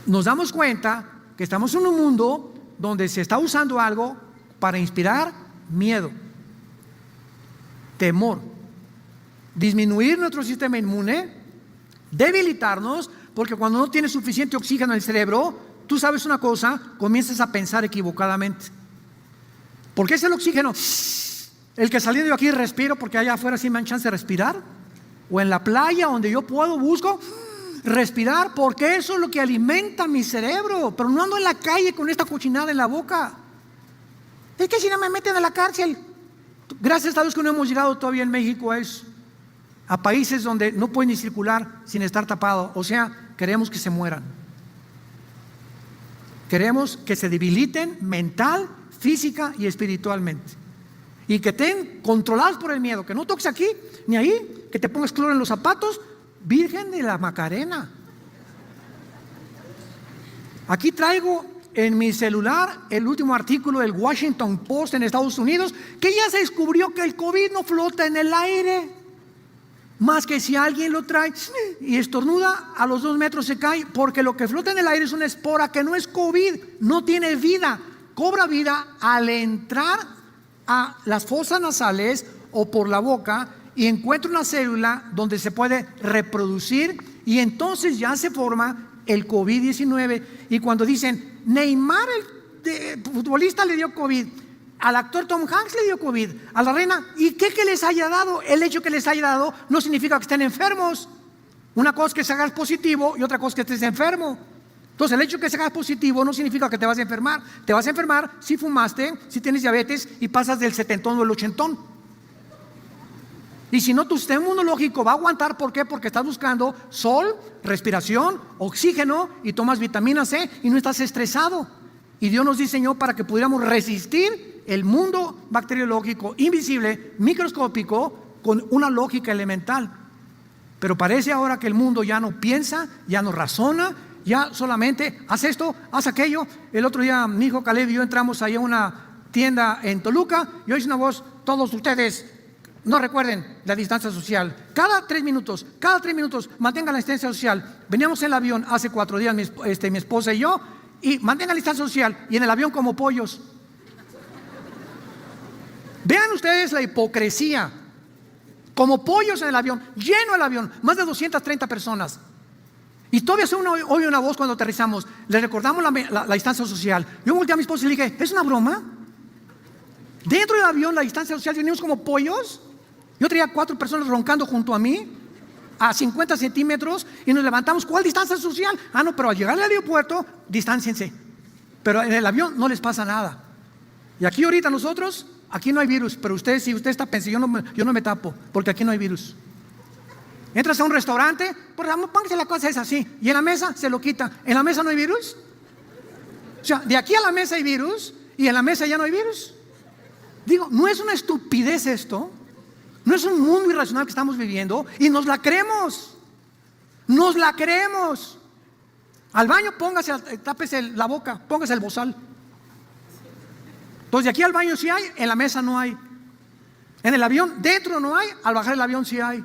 Nos damos cuenta que estamos en un mundo donde se está usando algo para inspirar miedo, temor, disminuir nuestro sistema inmune, debilitarnos, porque cuando no tienes suficiente oxígeno en el cerebro, tú sabes una cosa, comienzas a pensar equivocadamente. ¿Por qué es el oxígeno? El que saliendo de aquí respiro porque allá afuera sí me dan chance de respirar, o en la playa donde yo puedo, busco respirar, porque eso es lo que alimenta mi cerebro, pero no ando en la calle con esta cochinada en la boca. Es que si no me meten a la cárcel. Gracias a Dios que no hemos llegado todavía en México a países donde no pueden ni circular sin estar tapado. O sea, queremos que se mueran, queremos que se debiliten mental, física y espiritualmente, y que estén controlados por el miedo, que no toques aquí ni ahí, que te pongas cloro en los zapatos. Virgen de la Macarena. Aquí traigo en mi celular el último artículo del Washington Post en Estados Unidos, que ya se descubrió que el COVID no flota en el aire, más que si alguien lo trae y estornuda, a los 2 metros se cae, porque lo que flota en el aire es una espora que no es COVID, no tiene vida, cobra vida al entrar a las fosas nasales o por la boca, y encuentra una célula donde se puede reproducir, y entonces ya se forma el COVID-19. Y cuando dicen Neymar, el futbolista, le dio COVID, al actor Tom Hanks le dio COVID, a la reina, ¿y qué que les haya dado? El hecho que les haya dado no significa que estén enfermos. Una cosa es que se hagas positivo y otra cosa es que estés enfermo. Entonces el hecho que se hagas positivo no significa que te vas a enfermar. Te vas a enfermar si fumaste, si tienes diabetes y pasas del 70 o el 80. Y si no, tu sistema inmunológico va a aguantar. ¿Por qué? Porque estás buscando sol, respiración, oxígeno, y tomas vitamina C y no estás estresado. Y Dios nos diseñó para que pudiéramos resistir el mundo bacteriológico invisible, microscópico, con una lógica elemental. Pero parece ahora que el mundo ya no piensa, ya no razona, ya solamente haz esto, haz aquello. El otro día mi hijo Caleb y yo entramos ahí a una tienda en Toluca y oí una voz: todos ustedes no recuerden la distancia social. Cada 3 minutos, mantengan la distancia social. Veníamos en el avión hace 4 días, mi esposa y yo, y mantengan la distancia social, y en el avión como pollos. Vean ustedes la hipocresía. Como pollos en el avión, lleno el avión, más de 230 personas. Y todavía oye una voz cuando aterrizamos. Le recordamos la distancia social. Yo volteé a mi esposa y le dije: ¿es una broma? Dentro del avión, la distancia social, venimos como pollos. Yo traía 4 personas roncando junto a mí, a 50 centímetros, y nos levantamos. ¿Cuál distancia social? No, pero al llegar al aeropuerto, distánciense. Pero en el avión no les pasa nada. Y aquí ahorita nosotros, aquí no hay virus, pero usted, si usted está pensando, yo no me tapo, porque aquí no hay virus. Entras a un restaurante, por favor, póngase la cosa esa así, y en la mesa se lo quita. ¿En la mesa no hay virus? O sea, de aquí a la mesa hay virus, y en la mesa ya no hay virus. Digo, ¿no es una estupidez esto? ¿No es un mundo irracional que estamos viviendo? Y nos la creemos. Nos la creemos. Al baño póngase, tápese la boca, póngase el bozal. Entonces de aquí al baño sí hay, en la mesa no hay. En el avión, dentro no hay, al bajar el avión sí hay.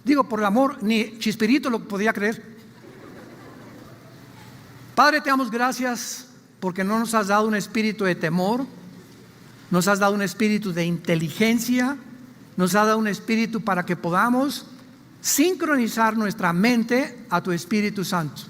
Digo, por el amor, ni Chispirito lo podía creer. Padre, te damos gracias porque no nos has dado un espíritu de temor, nos has dado un espíritu de inteligencia, nos has dado un espíritu para que podamos sincronizar nuestra mente a tu Espíritu Santo.